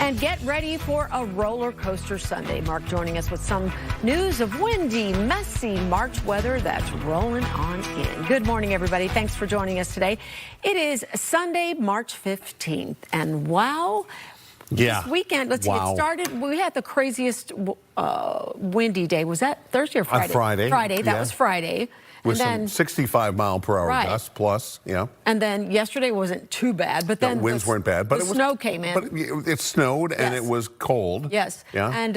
And get ready for a roller coaster Sunday. Mark joining us with some news of windy, messy March weather that's rolling on in. Good morning, everybody. Thanks for joining us today. It is Sunday, March 15th. And wow. Yeah. This weekend, let's see, it started, we had the craziest windy day. Was that Thursday or Friday? Friday. Friday, that was Friday. With and some 65-mile-per-hour Right. gusts plus, yeah. And then yesterday wasn't too bad, but then The winds weren't bad, but the it was snow came in. But it snowed and Yes. it was cold. Yes. Yeah. And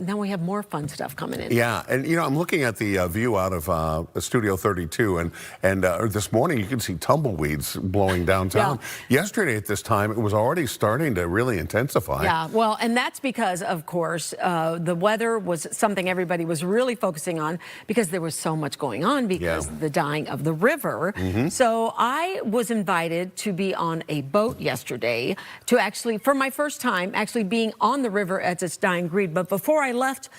now we have more fun stuff coming in. Yeah, and I'm looking at the view out of Studio 32, and this morning you can see tumbleweeds blowing downtown. Yesterday at this time, it was already starting to really intensify. Yeah, well, and that's because, of course, the weather was something everybody was really focusing on because there was so much going on because of the dying of the river. So I was invited to be on a boat yesterday to actually, for my first time, actually being on the river as it's dying green. But before I left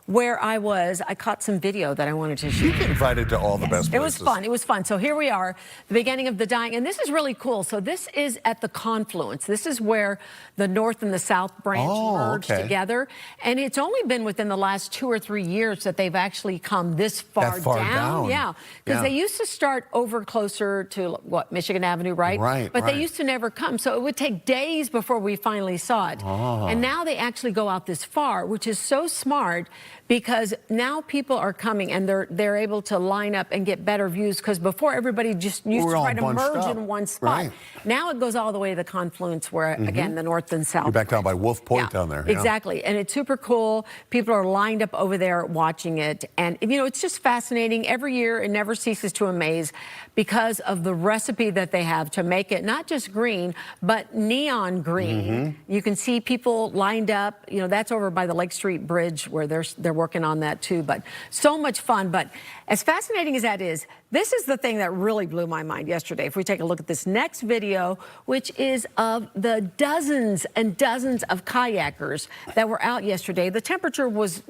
where I was, I caught some video that I wanted to share. You get invited to all the best places. It was fun. It was fun. So here we are, the beginning of the dying. And this is really cool. So this is at the confluence. This is where the North and the South branch merge together. And it's only been within the last 2 or 3 years that they've actually come this far, down. Yeah. Because they used to start over closer to, what, Michigan Avenue, right? Right. But they used to never come. So it would take days before we finally saw it. And now they actually go out this far, which is so smart because now people are coming and they're able to line up and get better views because before everybody just used to try to merge in one spot. Now it goes all the way to the confluence where, again, the North and South. You're back down by Wolf Point down there. Exactly. And it's super cool. People are lined up over there watching it. And, it's just fascinating. Every year, it never ceases to amaze because of the recipe that they have to make it not just green, but neon green. You can see people lined up. That's over by the Lake Street Bridge where they're working on that too. But so much fun. But as fascinating as that is, this is the thing that really blew my mind yesterday. If we take a look at this next video, which is of the dozens and dozens of kayakers that were out yesterday. The temperature was,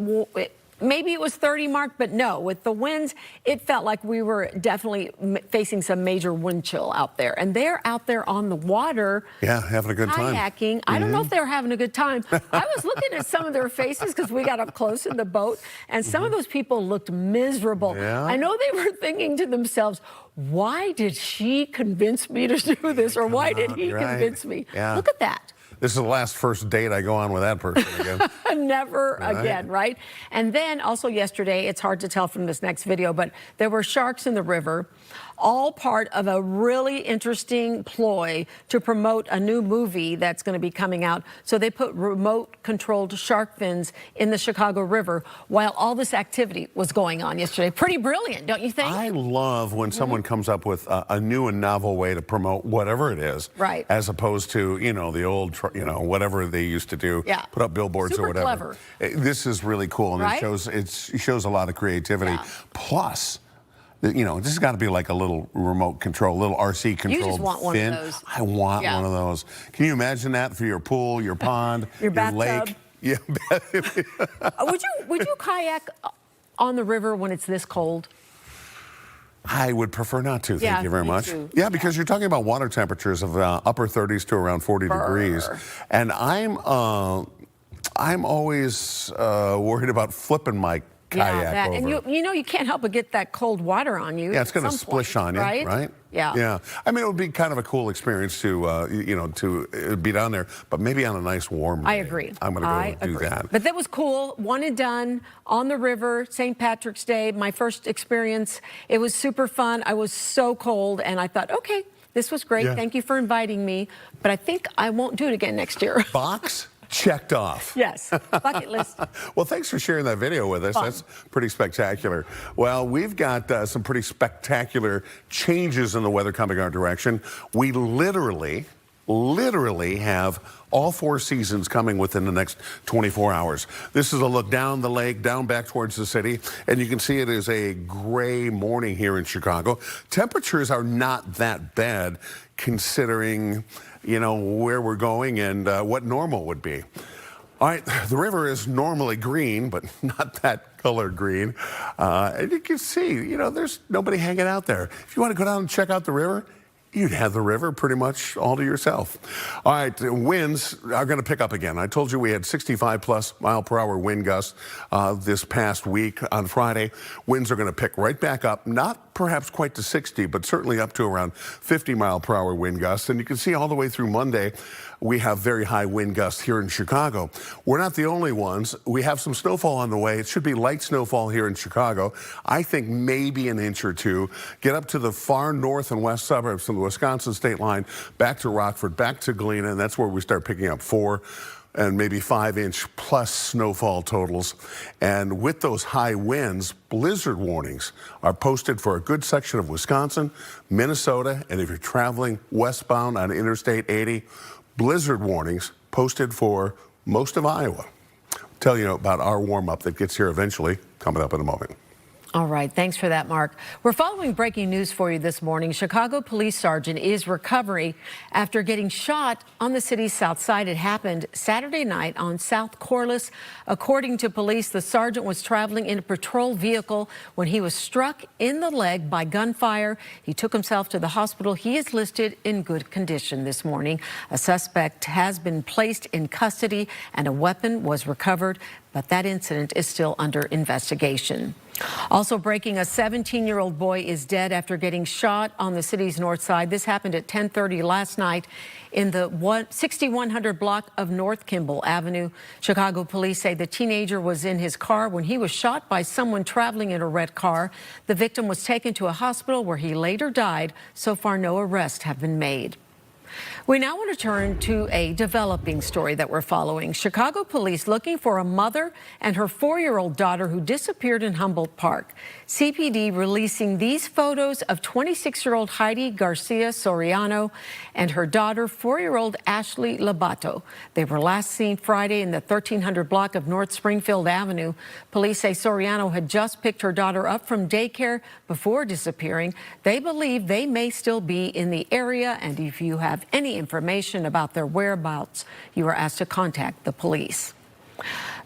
maybe it was 30, Mark, but no, with the winds, it felt like we were definitely facing some major wind chill out there. And they're out there on the water. Yeah, having a good time. Kayaking. I don't know if they were having a good time. I was looking at some of their faces because we got up close in the boat, and some of those people looked miserable. I know they were thinking to themselves, why did she convince me to do this? Or why did he convince me? Look at that. This is the last first date I go on with that person again. Never again, right? And then also yesterday, it's hard to tell from this next video, but there were sharks in the river, all part of a really interesting ploy to promote a new movie that's going to be coming out. So they put remote-controlled shark fins in the Chicago River while all this activity was going on yesterday. Pretty brilliant, don't you think? I love when someone comes up with a new and novel way to promote whatever it is. Right. As opposed to, the old, whatever they used to do. Yeah. Put up billboards Super or whatever. Clever. This is really cool, and Right? it shows a lot of creativity. Plus, this has got to be like a little remote control, little RC controlled You just want one fin. of those. I want one of those. Can you imagine that for your pool, your pond, your bathtub. lake? Yeah. Would you kayak on the river when it's this cold? I would prefer not to, Yeah, thank you very me much. too. Yeah, because you're talking about water temperatures of upper 30s to around 40 degrees. And I'm always worried about flipping my kayak over. And you can't help but get that cold water on you. Yeah, it's going to splish on you, right? Yeah. Yeah. I mean, it would be kind of a cool experience to, to be down there, but maybe on a nice warm day. I agree. I'm going to go do that. But that was cool. One and done on the river, St. Patrick's Day, my first experience. It was super fun. I was so cold, and I thought, okay, this was great. Yeah. Thank you for inviting me. But I think I won't do it again next year. Box checked off. Yes, bucket list. Well, thanks for sharing that video with us. Fun. That's pretty spectacular. Well, we've got some pretty spectacular changes in the weather coming our direction. We literally have all 4 seasons coming within the next 24 hours. This is a look down the lake, down back towards the city, and you can see it is a gray morning here in Chicago. Temperatures are not that bad considering, where we're going and what normal would be. All right, the river is normally green, but not that color green. And you can see, there's nobody hanging out there. If you want to go down and check out the river, you'd have the river pretty much all to yourself. All right, the winds are going to pick up again. I told you we had 65+ mile per hour wind gusts this past week on Friday. Winds are going to pick right back up, not perhaps quite to 60, but certainly up to around 50 mile per hour wind gusts. And you can see all the way through Monday, we have very high wind gusts here in Chicago. We're not the only ones. We have some snowfall on the way. It should be light snowfall here in Chicago. I think maybe an inch or two. Get up to the far north and west suburbs from the Wisconsin state line, back to Rockford, back to Galena, and that's where we start picking up 4 and maybe 5-inch plus snowfall totals. And with those high winds, blizzard warnings are posted for a good section of Wisconsin, Minnesota, and if you're traveling westbound on Interstate 80, blizzard warnings posted for most of Iowa. I'll tell you about our warm-up that gets here eventually, coming up in a moment. All right, thanks for that, Mark. We're following breaking news for you this morning. Chicago police sergeant is recovering after getting shot on the city's south side. It happened Saturday night on South Corliss. According to police, the sergeant was traveling in a patrol vehicle when he was struck in the leg by gunfire. He took himself to the hospital. He is listed in good condition this morning. A suspect has been placed in custody and a weapon was recovered, but that incident is still under investigation. Also breaking, a 17-year-old boy is dead after getting shot on the city's north side. This happened at 10:30 last night in the 6100 block of North Kimball Avenue. Chicago police say the teenager was in his car when he was shot by someone traveling in a red car. The victim was taken to a hospital where he later died. So far, no arrests have been made. We now want to turn to a developing story that we're following. Chicago police looking for a mother and her 4-year-old daughter who disappeared in Humboldt Park. CPD releasing these photos of 26-year-old Heidi Garcia Soriano and her daughter, 4-year-old Ashley Labato. They were last seen Friday in the 1300 block of North Springfield Avenue. Police say Soriano had just picked her daughter up from daycare before disappearing. They believe they may still be in the area, and if you have any information about their whereabouts, you are asked to contact the police.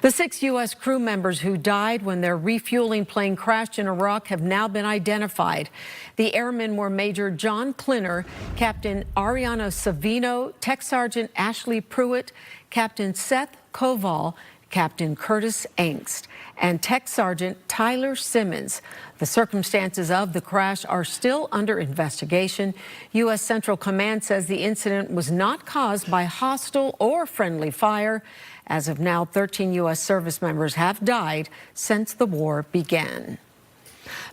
The 6 U.S. crew members who died when their refueling plane crashed in Iraq have now been identified. The airmen were Major John Klinner, Captain Ariana Savino, Tech Sergeant Ashley Pruitt, Captain Seth Koval, Captain Curtis Angst, and Tech Sergeant Tyler Simmons. The circumstances of the crash are still under investigation. U.S. Central Command says the incident was not caused by hostile or friendly fire. As of now, 13 U.S. service members have died since the war began.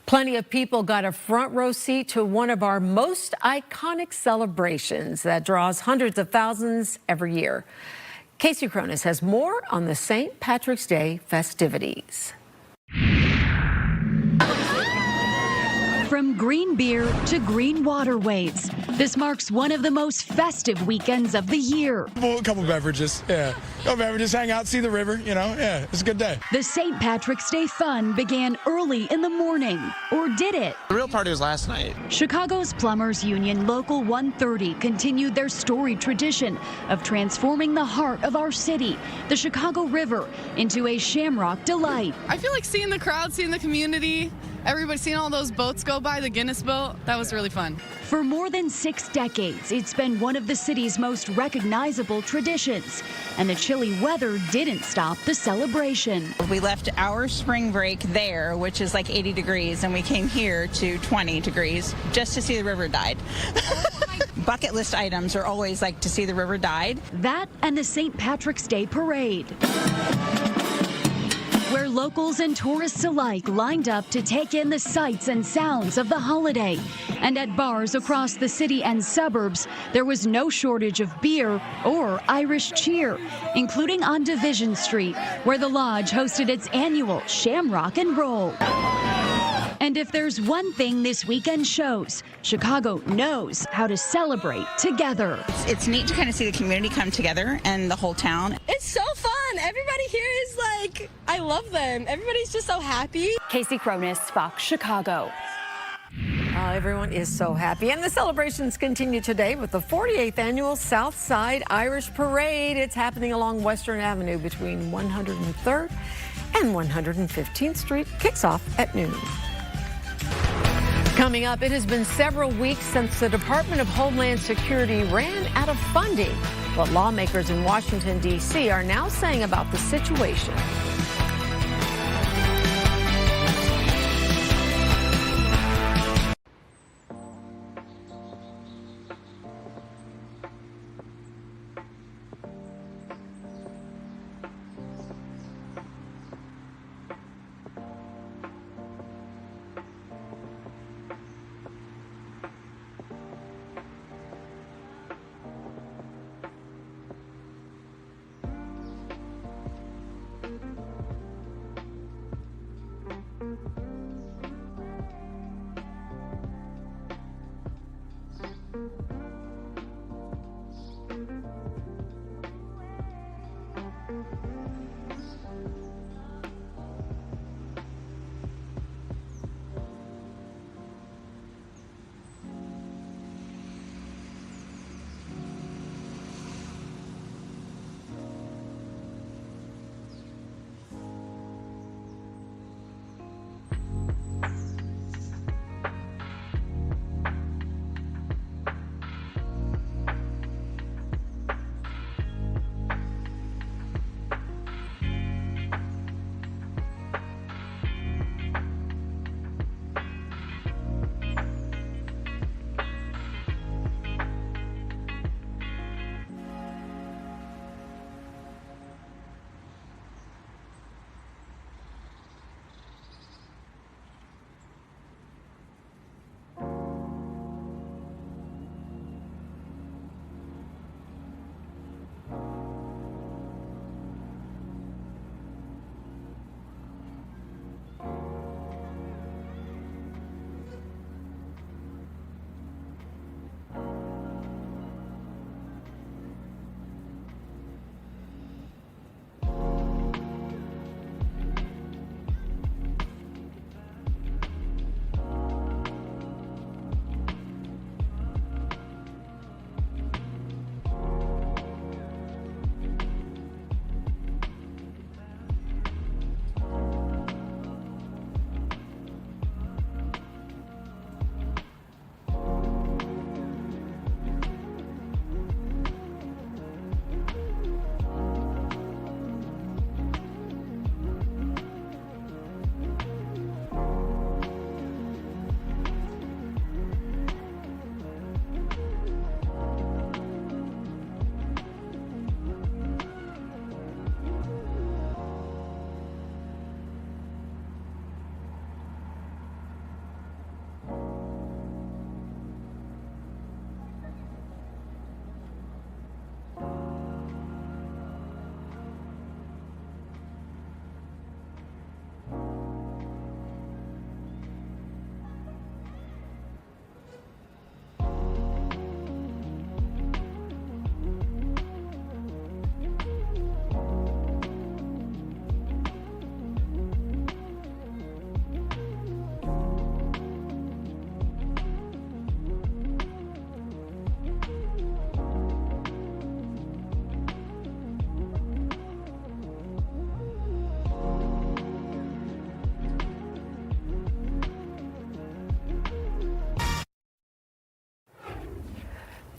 Plenty of people got a front row seat to one of our most iconic celebrations that draws hundreds of thousands every year. Casey Cronus has more on the St. Patrick's Day festivities. From green beer to green waterways, this marks one of the most festive weekends of the year. A couple beverages, yeah. Hang out, see the river, yeah, it's a good day. The St. Patrick's Day fun began early in the morning, or did it? The real party was last night. Chicago's Plumbers Union Local 130 continued their storied tradition of transforming the heart of our city, the Chicago River, into a shamrock delight. I feel like seeing the crowd, seeing the community, everybody seeing all those boats go by, the Guinness boat, that was really fun. For more than 6 decades, it's been one of the city's most recognizable traditions, and the chilly weather didn't stop the celebration. We left our spring break there, which is like 80 degrees, and we came here to 20 degrees just to see the river dyed. Bucket list items are always like to see the river dyed. That and the St. Patrick's Day Parade, where locals and tourists alike lined up to take in the sights and sounds of the holiday. And at bars across the city and suburbs, there was no shortage of beer or Irish cheer, including on Division Street, where the Lodge hosted its annual Shamrock and Roll. And if there's one thing this weekend shows, Chicago knows how to celebrate together. It's neat to kind of see the community come together and the whole town. It's so fun. Everybody here is like, I love them. Everybody's just so happy. Casey Cronus, Fox Chicago. Everyone is so happy. And the celebrations continue today with the 48th annual South Side Irish Parade. It's happening along Western Avenue between 103rd and 115th Street. Kicks off at noon. Coming up, it has been several weeks since the Department of Homeland Security ran out of funding. What lawmakers in Washington, D.C. are now saying about the situation.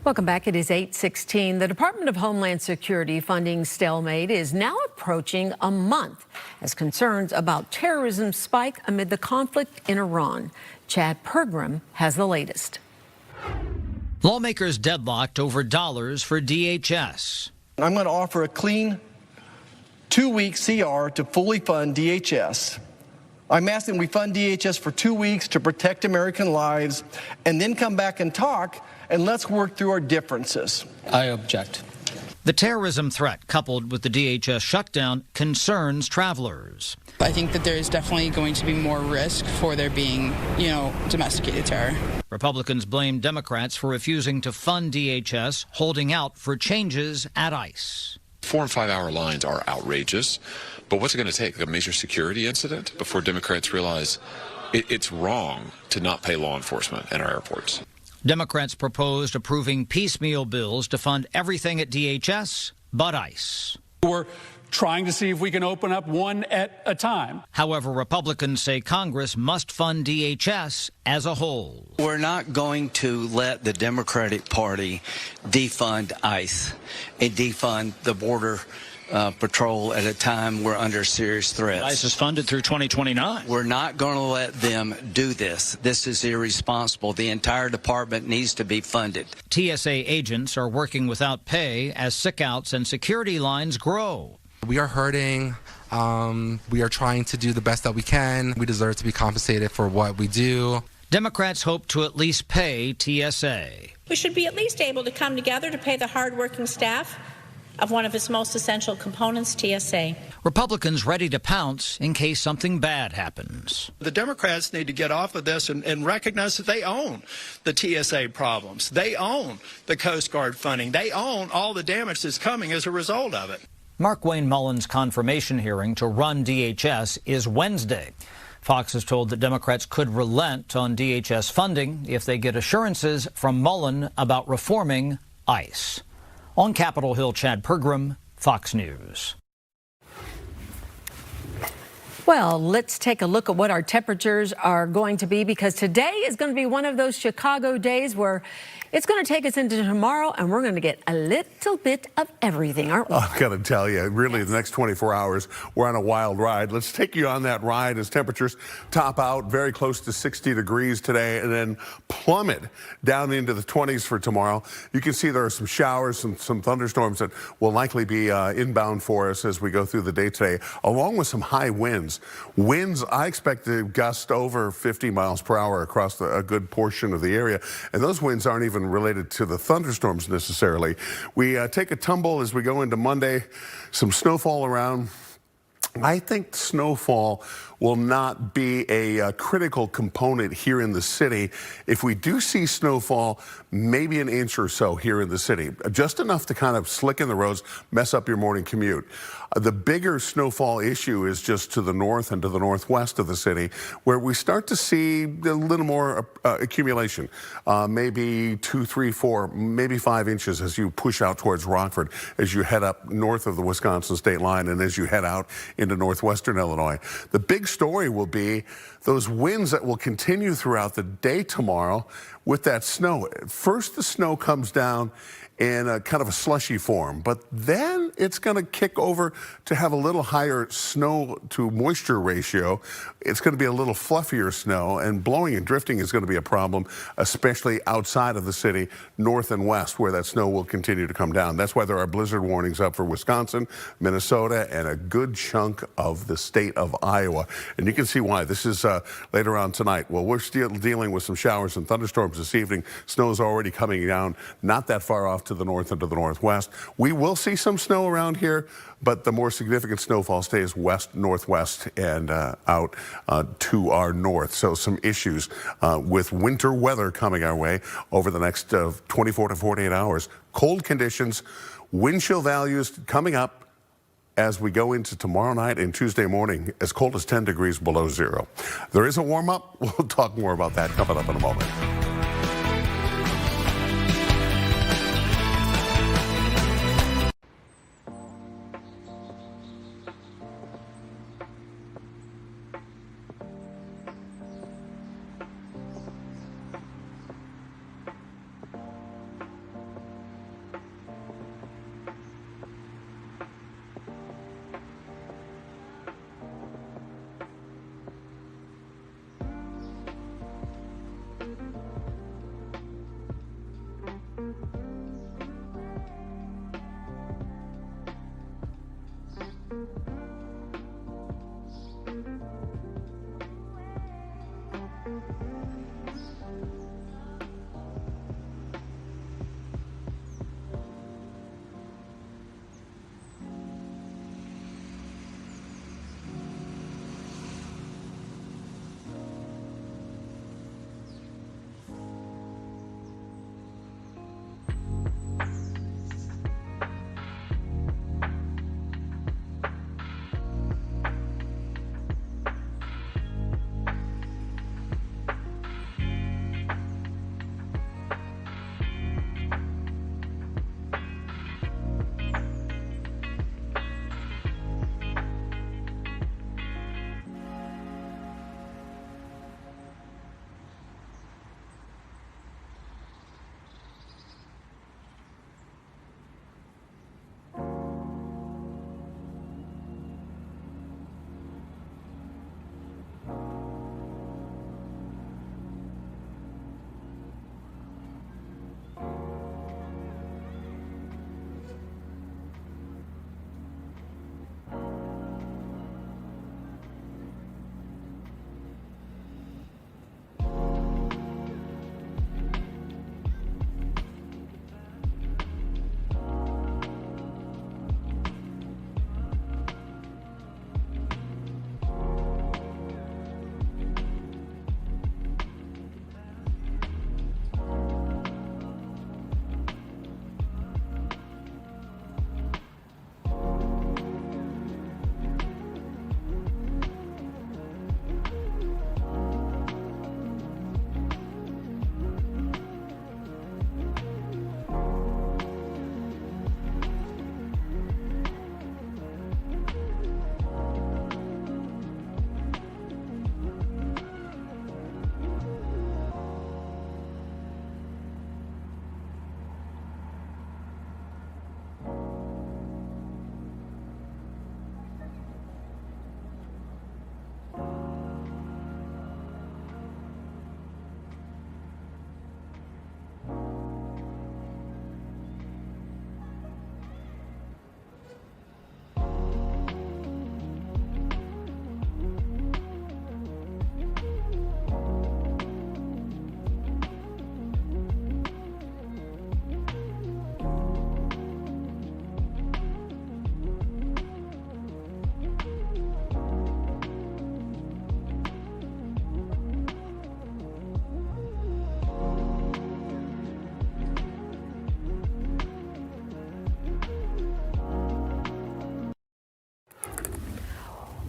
Welcome back. It is 8:16. The Department of Homeland Security funding stalemate is now approaching a month as concerns about terrorism spike amid the conflict in Iran. Chad Pergram has the latest. Lawmakers deadlocked over dollars for DHS. I'm going to offer a clean 2-week CR to fully fund DHS. I'm asking we fund DHS for 2 weeks to protect American lives and then come back and talk, and let's work through our differences. I object. The terrorism threat coupled with the DHS shutdown concerns travelers. I think that there is definitely going to be more risk for there being, domesticated terror. Republicans blame Democrats for refusing to fund DHS, holding out for changes at ICE. 4- and 5-hour lines are outrageous, but what's it going to take? A major security incident before Democrats realize it's wrong to not pay law enforcement in our airports? Democrats proposed approving piecemeal bills to fund everything at DHS but ICE. We're trying to see if we can open up one at a time. However, Republicans say Congress must fund DHS as a whole. We're not going to let the Democratic Party defund ICE and defund the border patrol at a time we're under serious threats. ICE is funded through 2029. We're not going to let them do this. This is irresponsible. The entire department needs to be funded. TSA agents are working without pay as sickouts and security lines grow. We are hurting. We are trying to do the best that we can. We deserve to be compensated for what we do. Democrats hope to at least pay TSA. We should be at least able to come together to pay the hardworking staff of one of its most essential components, TSA. Republicans ready to pounce in case something bad happens. The Democrats need to get off of this and recognize that they own the TSA problems. They own the Coast Guard funding. They own all the damage that's coming as a result of it. Markwayne Mullin's confirmation hearing to run DHS is Wednesday. Fox is told that Democrats could relent on DHS funding if they get assurances from Mullin about reforming ICE. On Capitol Hill, Chad Pergram, Fox News. Well, let's take a look at what our temperatures are going to be, because today is going to be one of those Chicago days where it's going to take us into tomorrow, and we're going to get a little bit of everything, aren't we? I've got to tell you, really, the next 24 hours, we're on a wild ride. Let's take you on that ride as temperatures top out very close to 60 degrees today and then plummet down into the 20s for tomorrow. You can see there are some showers and some thunderstorms that will likely be inbound for us as we go through the day today, along with some high winds. Winds, I expect to gust over 50 miles per hour across a good portion of the area, and those winds aren't even related to the thunderstorms necessarily. We take a tumble as we go into Monday, some snowfall around. I think snowfall will not be a critical component here in the city. If we do see snowfall, maybe an inch or so here in the city, just enough to kind of slicken the roads, mess up your morning commute. The bigger snowfall issue is just to the north and to the northwest of the city, where we start to see a little more accumulation, maybe 2, 3, 4, maybe 5 inches as you push out towards Rockford, as you head up north of the Wisconsin state line and as you head out into northwestern Illinois. The big story will be those winds that will continue throughout the day tomorrow with that snow. First, the snow comes down in a kind of a slushy form, but then it's going to kick over to have a little higher snow to moisture ratio. It's going to be a little fluffier snow, and blowing and drifting is going to be a problem, especially outside of the city, north and west, where that snow will continue to come down. That's why there are blizzard warnings up for Wisconsin, Minnesota, and a good chunk of the state of Iowa. And you can see why. This is later on tonight. Well, we're still dealing with some showers and thunderstorms this evening. Snow is already coming down, not that far off to the north and to the northwest. We will see some snow around here, but the more significant snowfall stays west, northwest, and out to our north. So some issues with winter weather coming our way over the next 24 to 48 hours. Cold conditions, wind chill values coming up as we go into tomorrow night and Tuesday morning, as cold as 10 degrees below zero. There is a warm up. We'll talk more about that coming up in a moment.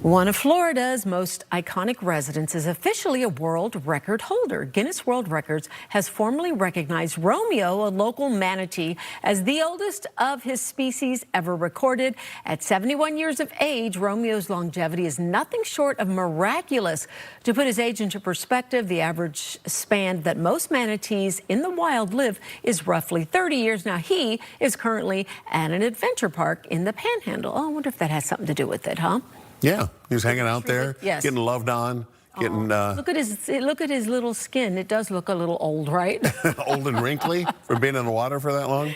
One of Florida's most iconic residents is officially a world record holder. Guinness World Records has formally recognized Romeo, a local manatee, as the oldest of his species ever recorded. At 71 years of age, Romeo's longevity is nothing short of miraculous. To put his age into perspective, the average span that most manatees in the wild live is roughly 30 years. Now, he is currently at an adventure park in the Panhandle. Oh, I wonder if that has something to do with it, huh? Yeah, he was hanging out there, yes, getting loved on, getting... look at his little skin. It does look a little old, right? old and wrinkly from being in the water for that long.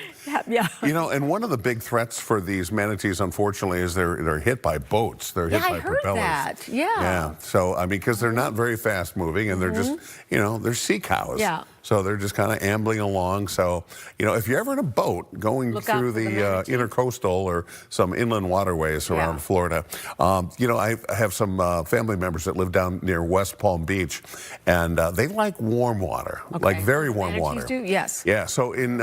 Yeah. You know, and one of the big threats for these manatees, unfortunately, is they're hit by boats. They're hit by propellers. That. Yeah. Yeah. So, I mean, because they're not very fast moving, and they're just, you know, they're sea cows. Yeah. So they're just kind of ambling along. So, you know, if you're ever in a boat going through the intercoastal or some inland waterways around Florida, you know, I have some family members that live down near West Palm Beach, and they like warm water, like very warm water. Do? Yes. Yeah. So in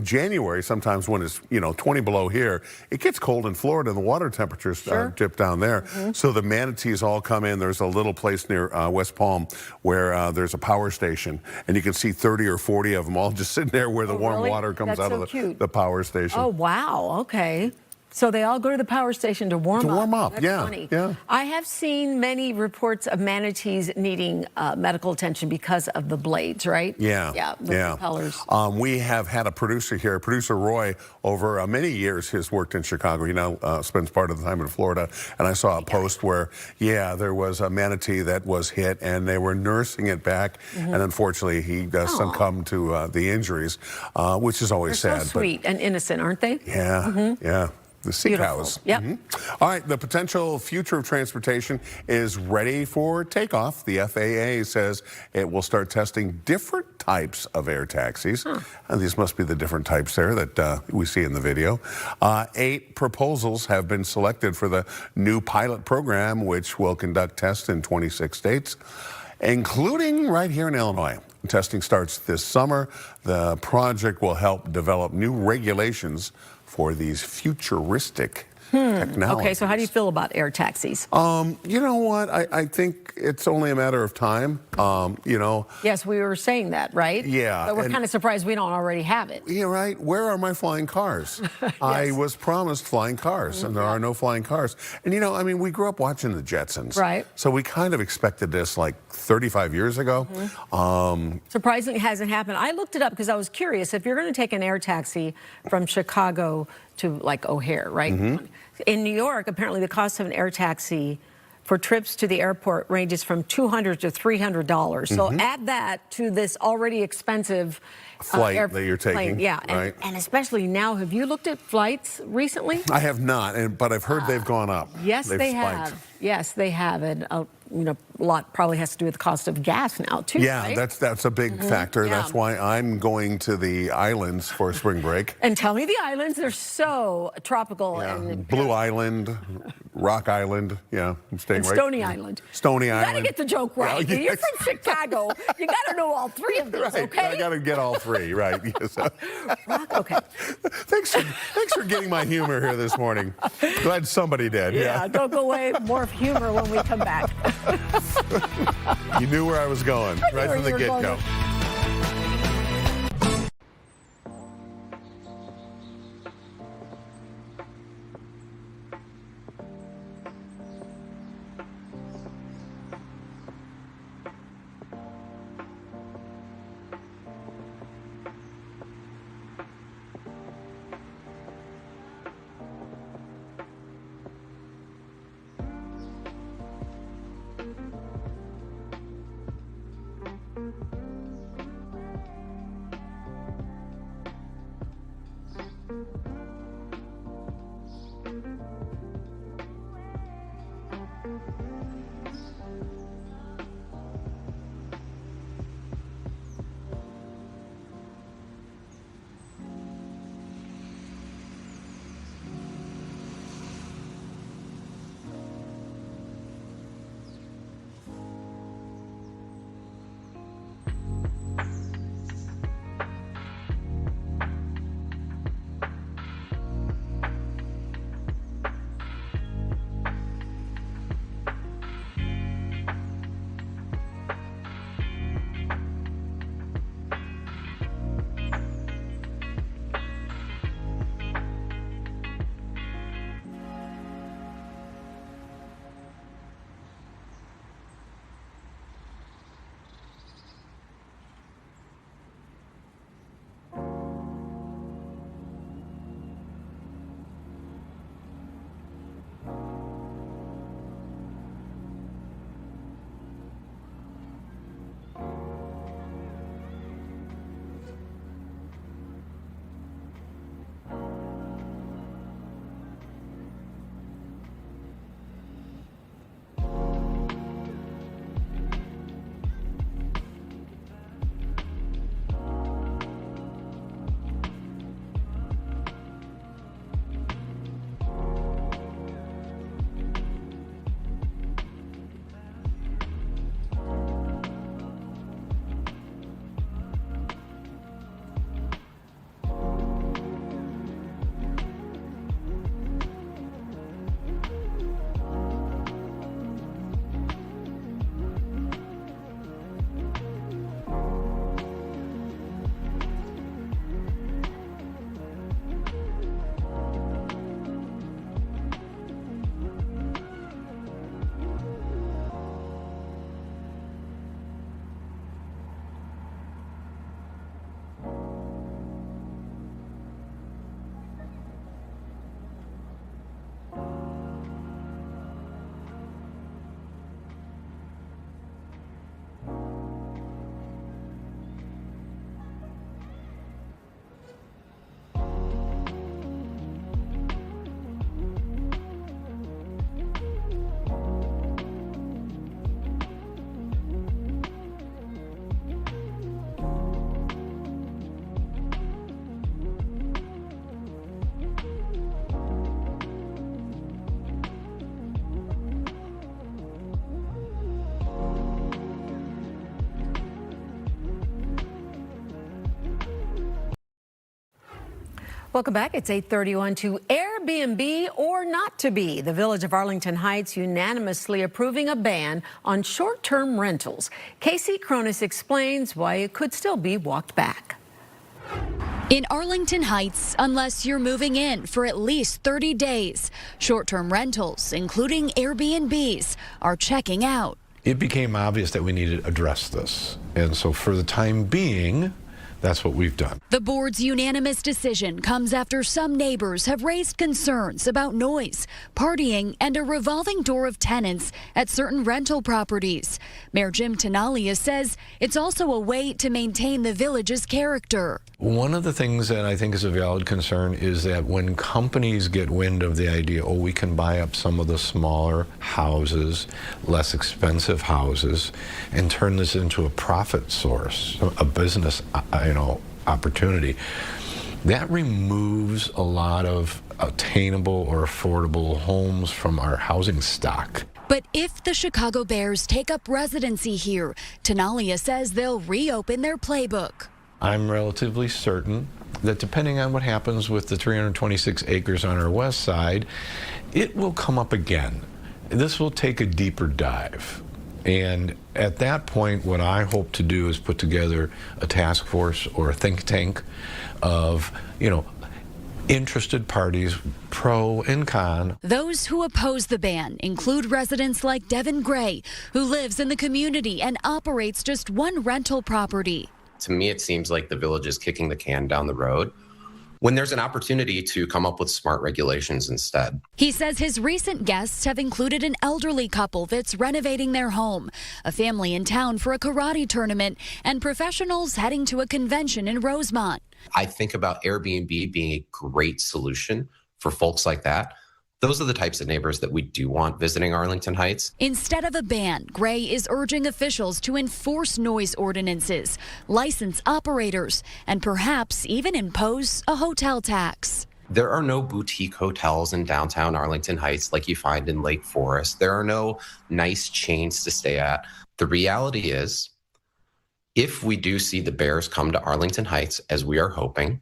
January, sometimes when it's, you know, 20 below here, it gets cold in Florida. The water temperatures dip down there. So the manatees all come in. There's a little place near West Palm where there's a power station, and you can see 30 or 40 of them all just sitting there where the warm water comes out of the power station. Oh, wow. Okay. So they all go to the power station to warm up. That's funny. Yeah. I have seen many reports of manatees needing medical attention because of the blades, right? Yeah. Yeah, the propellers. We have had a producer here, producer Roy, over many years has worked in Chicago. He now spends part of the time in Florida. And I saw a post where, there was a manatee that was hit and they were nursing it back. And unfortunately, he succumbed to the injuries, which is always sad. So sweet and innocent, aren't they? Yeah. Yeah. The sea cows. Yep. All right, the potential future of transportation is ready for takeoff. The FAA says it will start testing different types of air taxis. And these must be the different types there that we see in the video. 8 proposals have been selected for the new pilot program, which will conduct tests in 26 states, including right here in Illinois. Testing starts this summer. The project will help develop new regulations for these futuristic technologies. Okay, so how do you feel about air taxis? You know what? I think it's only a matter of time. You know. Yes, we were saying that, right? Yeah. But we're kind of surprised we don't already have it. Yeah, right. Where are my flying cars? I was promised flying cars, and there are no flying cars. And you know, I mean, we grew up watching the Jetsons. Right. So we kind of expected this like 35 years ago. Surprisingly, it hasn't happened. I looked it up because I was curious. If you're going to take an air taxi from Chicago to like O'Hare, right? In New York, apparently the cost of an air taxi for trips to the airport ranges from $200 to $300. So add that to this already expensive flight that you're taking. Yeah, right. And especially now, have you looked at flights recently? I have not, but I've heard they've gone up. Yes, they have. Yes, they have. And you know, a lot probably has to do with the cost of gas now, too. Yeah, right? that's a big factor. Yeah. That's why I'm going to the islands for spring break. And tell me the islands, they're so tropical. Yeah. And Blue Island, Rock Island, I'm staying right. Stony Island. Stony Island. You gotta get the joke right. Yeah, You're from Chicago. You gotta know all 3 of these, okay? I gotta get all 3, right. Yes. Rock, okay. Thanks for getting my humor here this morning. Glad somebody did. Yeah, don't go away. More of humor when we come back. You knew where I was going right from the get-go. Welcome back. It's 8:31 to Airbnb or not to be. The Village of Arlington Heights unanimously approving a ban on short-term rentals. Casey Cronus explains why it could still be walked back. In Arlington Heights, unless you're moving in for at least 30 days, short-term rentals, including Airbnbs, are checking out. It became obvious that we needed to address this. And so for the time being, that's what we've done. The board's unanimous decision comes after some neighbors have raised concerns about noise, partying, and a revolving door of tenants at certain rental properties. Mayor Jim Tenalia says it's also a way to maintain the village's character. One of the things that I think is a valid concern is that when companies get wind of the idea, oh, we can buy up some of the smaller houses, less expensive houses, and turn this into a profit source, a business opportunity, that removes a lot of attainable or affordable homes from our housing stock. But if the Chicago Bears take up residency here, Tenalia says they'll reopen their playbook. I'm relatively certain that depending on what happens with the 326 acres on our west side, it will come up again. This will take a deeper dive. And at that point, what I hope to do is put together a task force or a think tank of, interested parties, pro and con. Those who oppose the ban include residents like Devin Gray, who lives in the community and operates just one rental property. To me, it seems like the village is kicking the can down the road when there's an opportunity to come up with smart regulations instead. He says his recent guests have included an elderly couple that's renovating their home, a family in town for a karate tournament, and professionals heading to a convention in Rosemont. I think about Airbnb being a great solution for folks like that. Those are the types of neighbors that we do want visiting Arlington Heights. Instead of a ban, Gray is urging officials to enforce noise ordinances, license operators, and perhaps even impose a hotel tax. There are no boutique hotels in downtown Arlington Heights like you find in Lake Forest. There are no nice chains to stay at. The reality is, if we do see the Bears come to Arlington Heights, as we are hoping,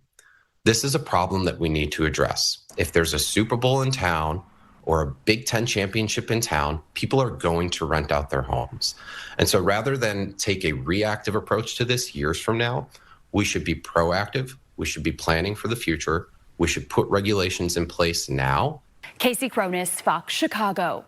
this is a problem that we need to address. If there's a Super Bowl in town or a Big Ten championship in town, people are going to rent out their homes. And so rather than take a reactive approach to this years from now, we should be proactive. We should be planning for the future. We should put regulations in place now. Casey Cronus, Fox Chicago.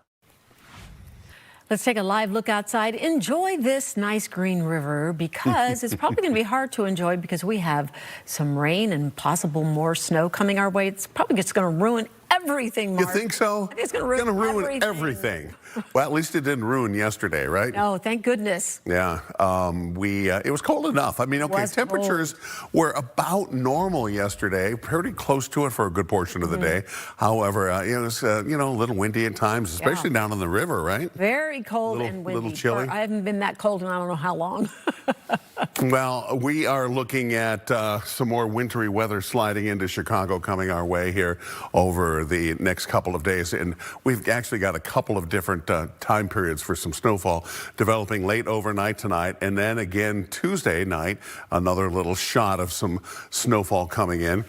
Let's take a live look outside. Enjoy this nice green river because it's probably going to be hard to enjoy because we have some rain and possible more snow coming our way. It's probably just going to ruin everything, Mark. You think so? It's going to ruin everything. Well, at least it didn't ruin yesterday, right? No, thank goodness. Yeah, it was cold enough. I mean, okay, temperatures were about normal yesterday, pretty close to it for a good portion of the day. However, it was, a little windy at times, especially down on the river, right? Very cold and windy. A little chilly. I haven't been that cold in I don't know how long. Well, we are looking at some more wintry weather sliding into Chicago coming our way here over the next couple of days. And we've actually got a couple of different time periods for some snowfall developing late overnight tonight. And then again Tuesday night, another little shot of some snowfall coming in.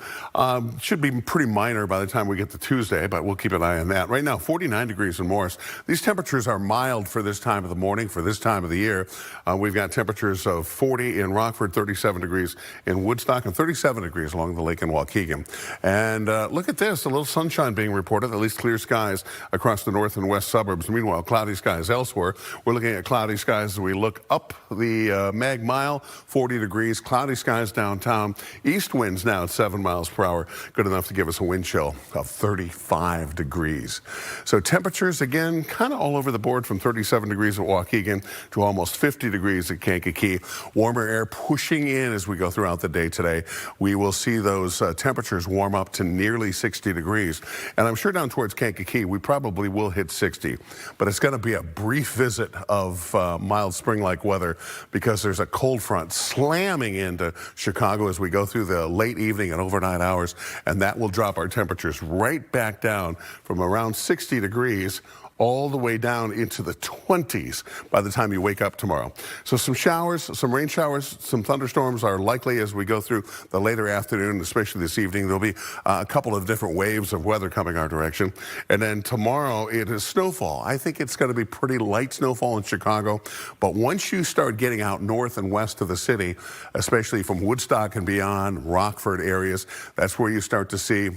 Should be pretty minor by the time we get to Tuesday, but we'll keep an eye on that. Right now, 49 degrees in Morris. These temperatures are mild for this time of the morning, for this time of the year. We've got temperatures of 40 in Rockford, 37 degrees in Woodstock, and 37 degrees along the lake in Waukegan. And look at this, a little sunshine being reported, at least clear skies across the north and west suburbs. Meanwhile, cloudy skies elsewhere. We're looking at cloudy skies as we look up the Mag Mile, 40 degrees, cloudy skies downtown. East winds now at 7 miles per hour, good enough to give us a wind chill of 35 degrees. So temperatures, again, kind of all over the board from 37 degrees at Waukegan to almost 50 degrees at Kankakee. Warmer air pushing in as we go throughout the day today. We will see those temperatures warm up to nearly 60 degrees. And I'm sure down towards Kankakee, we probably will hit 60. But it's going to be a brief visit of mild spring-like weather because there's a cold front slamming into Chicago as we go through the late evening and overnight hours. And that will drop our temperatures right back down from around 60 degrees all the way down into the 20s by the time you wake up tomorrow. So some showers, some rain showers, some thunderstorms are likely as we go through the later afternoon, especially this evening. There'll be a couple of different waves of weather coming our direction. And then tomorrow it is snowfall. I think it's going to be pretty light snowfall in Chicago. But once you start getting out north and west of the city, especially from Woodstock and beyond, Rockford areas, that's where you start to see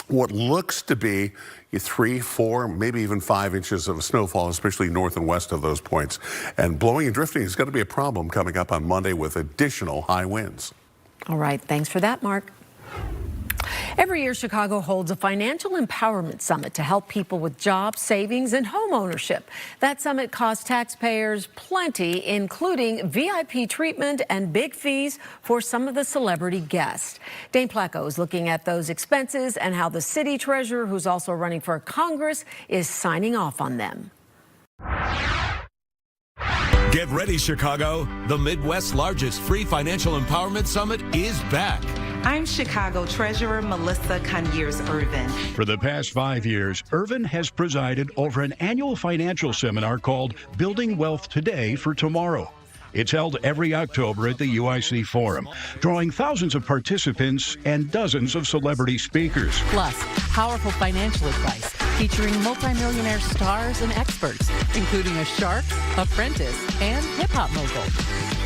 what looks to be 3, 4, maybe even 5 inches of snowfall, especially north and west of those points. And blowing and drifting is going to be a problem coming up on Monday with additional high winds. All right. Thanks for that, Mark. Every year, Chicago holds a financial empowerment summit to help people with jobs, savings, and home ownership. That summit costs taxpayers plenty, including VIP treatment and big fees for some of the celebrity guests. Dane Placco is looking at those expenses and how the city treasurer, who's also running for Congress, is signing off on them. Get ready, Chicago. The Midwest's largest free financial empowerment summit is back. I'm Chicago Treasurer Melissa Conyers-Irvin. For the past 5 years, Irvin has presided over an annual financial seminar called Building Wealth Today for Tomorrow. It's held every October at the UIC Forum, drawing thousands of participants and dozens of celebrity speakers. Plus, powerful financial advice featuring multimillionaire stars and experts, including a shark, apprentice, and hip-hop mogul.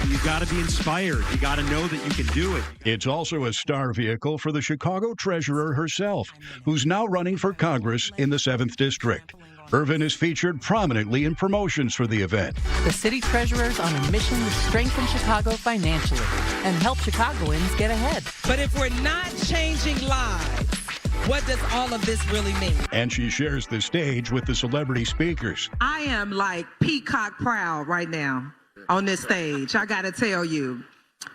You got to be inspired. You got to know that you can do it. It's also a star vehicle for the Chicago treasurer herself, who's now running for Congress in the 7th District. Irvin is featured prominently in promotions for the event. The city treasurer's on a mission to strengthen Chicago financially and help Chicagoans get ahead. But if we're not changing lives, what does all of this really mean? And she shares the stage with the celebrity speakers. I am like peacock proud right now on this stage, I got to tell you,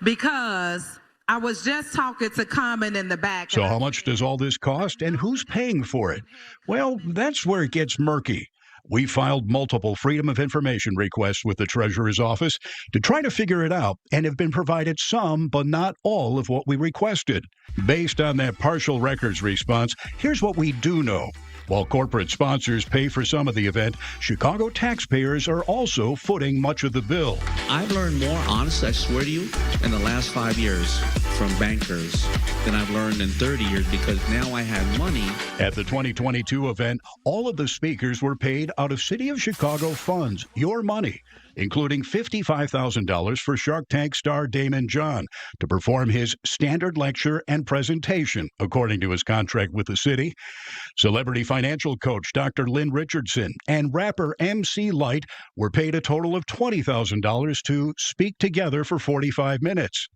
because I was just talking to Common in the back. So how much does all this cost and who's paying for it? Well, that's where it gets murky. We filed multiple Freedom of Information requests with the Treasurer's office to try to figure it out and have been provided some, but not all of what we requested. Based on that partial records response, here's what we do know. While corporate sponsors pay for some of the event, Chicago taxpayers are also footing much of the bill. I've learned more, honestly, I swear to you, in the last 5 years from bankers than I've learned in 30 years because now I have money. At the 2022 event, all of the speakers were paid out of City of Chicago funds, your money, including $55,000 for Shark Tank star Daymond John to perform his standard lecture and presentation, according to his contract with the city. Celebrity financial coach Dr. Lynn Richardson and rapper MC Lyte were paid a total of $20,000 to speak together for 45 minutes.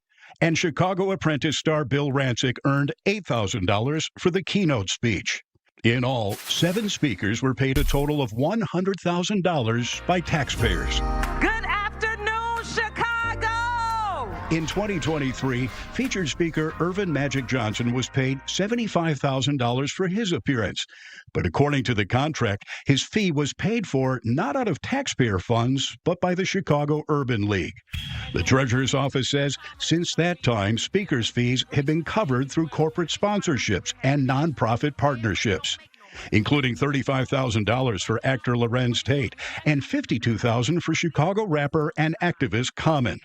And Chicago Apprentice star Bill Rancic earned $8,000 for the keynote speech. In all, 7 speakers were paid a total of $100,000 by taxpayers. Good afternoon, Chicago! In 2023, featured speaker Irvin Magic Johnson was paid $75,000 for his appearance. But according to the contract, his fee was paid for not out of taxpayer funds, but by the Chicago Urban League. The Treasurer's office says since that time, speakers' fees have been covered through corporate sponsorships and nonprofit partnerships, including $35,000 for actor Lorenz Tate and $52,000 for Chicago rapper and activist Common.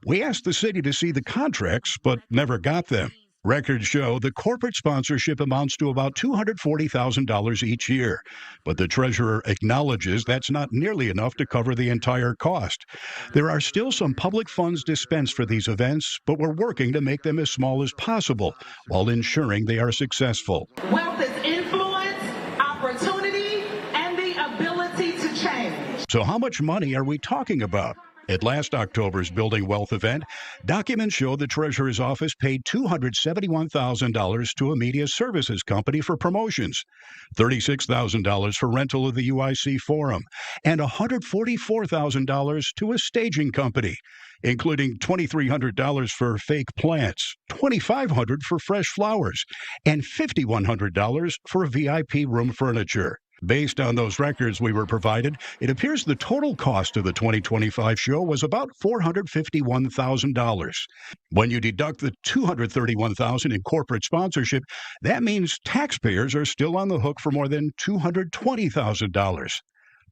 We asked the city to see the contracts, but never got them. Records show the corporate sponsorship amounts to about $240,000 each year, but the treasurer acknowledges that's not nearly enough to cover the entire cost. There are still some public funds dispensed for these events, but we're working to make them as small as possible while ensuring they are successful. Wealth is influence, opportunity, and the ability to change. So how much money are we talking about? At last October's Building Wealth event, documents show the Treasurer's office paid $271,000 to a media services company for promotions, $36,000 for rental of the UIC Forum, and $144,000 to a staging company, including $2,300 for fake plants, $2,500 for fresh flowers, and $5,100 for VIP room furniture. Based on those records we were provided, it appears the total cost of the 2025 show was about $451,000. When you deduct the $231,000 in corporate sponsorship, that means taxpayers are still on the hook for more than $220,000.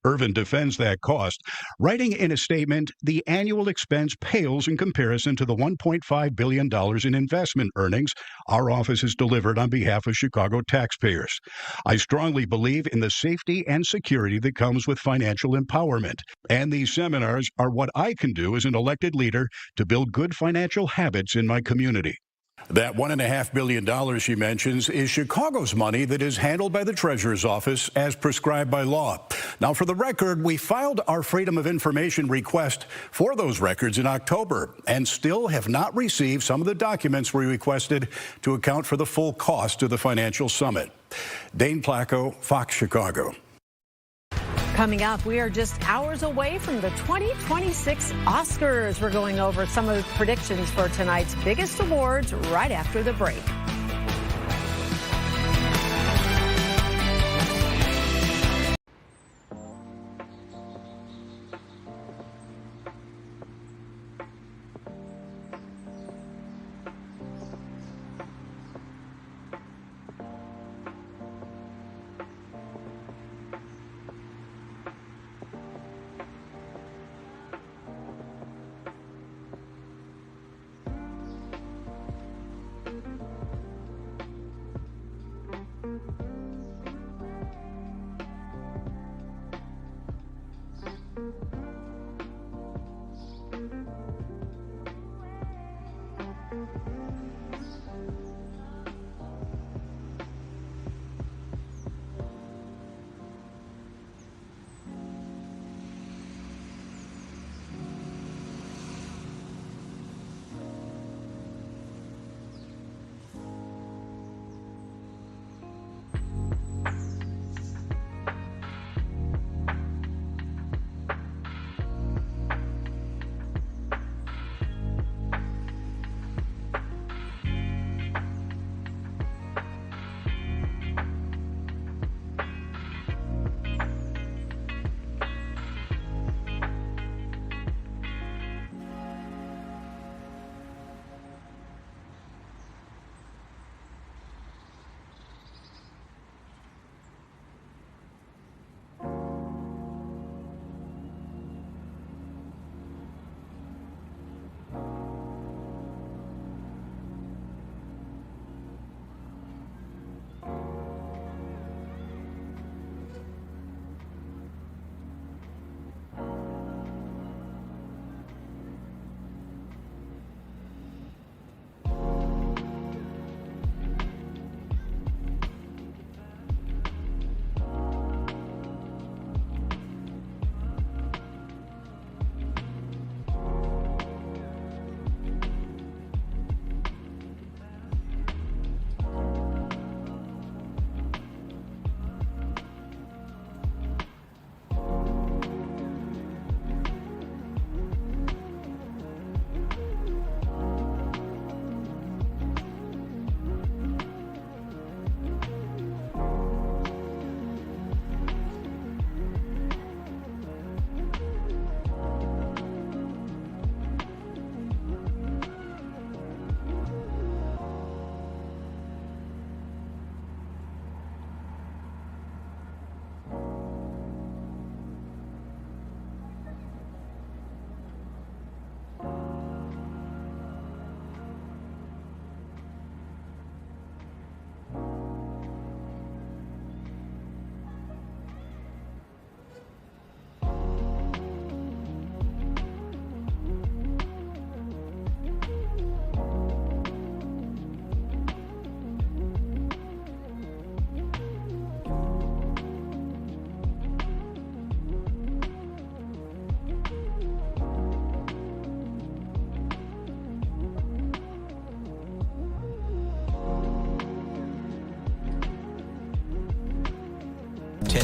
Irvin defends that cost, writing in a statement, the annual expense pales in comparison to the $1.5 billion in investment earnings our office has delivered on behalf of Chicago taxpayers. I strongly believe in the safety and security that comes with financial empowerment, and these seminars are what I can do as an elected leader to build good financial habits in my community. That $1.5 billion she mentions is Chicago's money that is handled by the Treasurer's Office as prescribed by law. Now, for the record, we filed our Freedom of Information request for those records in October and still have not received some of the documents we requested to account for the full cost of the financial summit. Dane Placco, Fox Chicago. Coming up, we are just hours away from the 2026 Oscars. We're going over some of the predictions for tonight's biggest awards right after the break.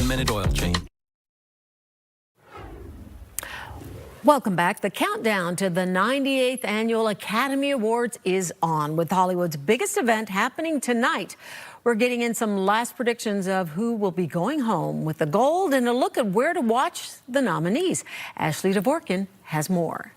Minute oil change. Welcome back. The countdown to the 98th Annual Academy Awards is on, with Hollywood's biggest event happening tonight. We're getting in some last predictions of who will be going home with the gold and a look at where to watch the nominees. Ashley Dvorkin has more.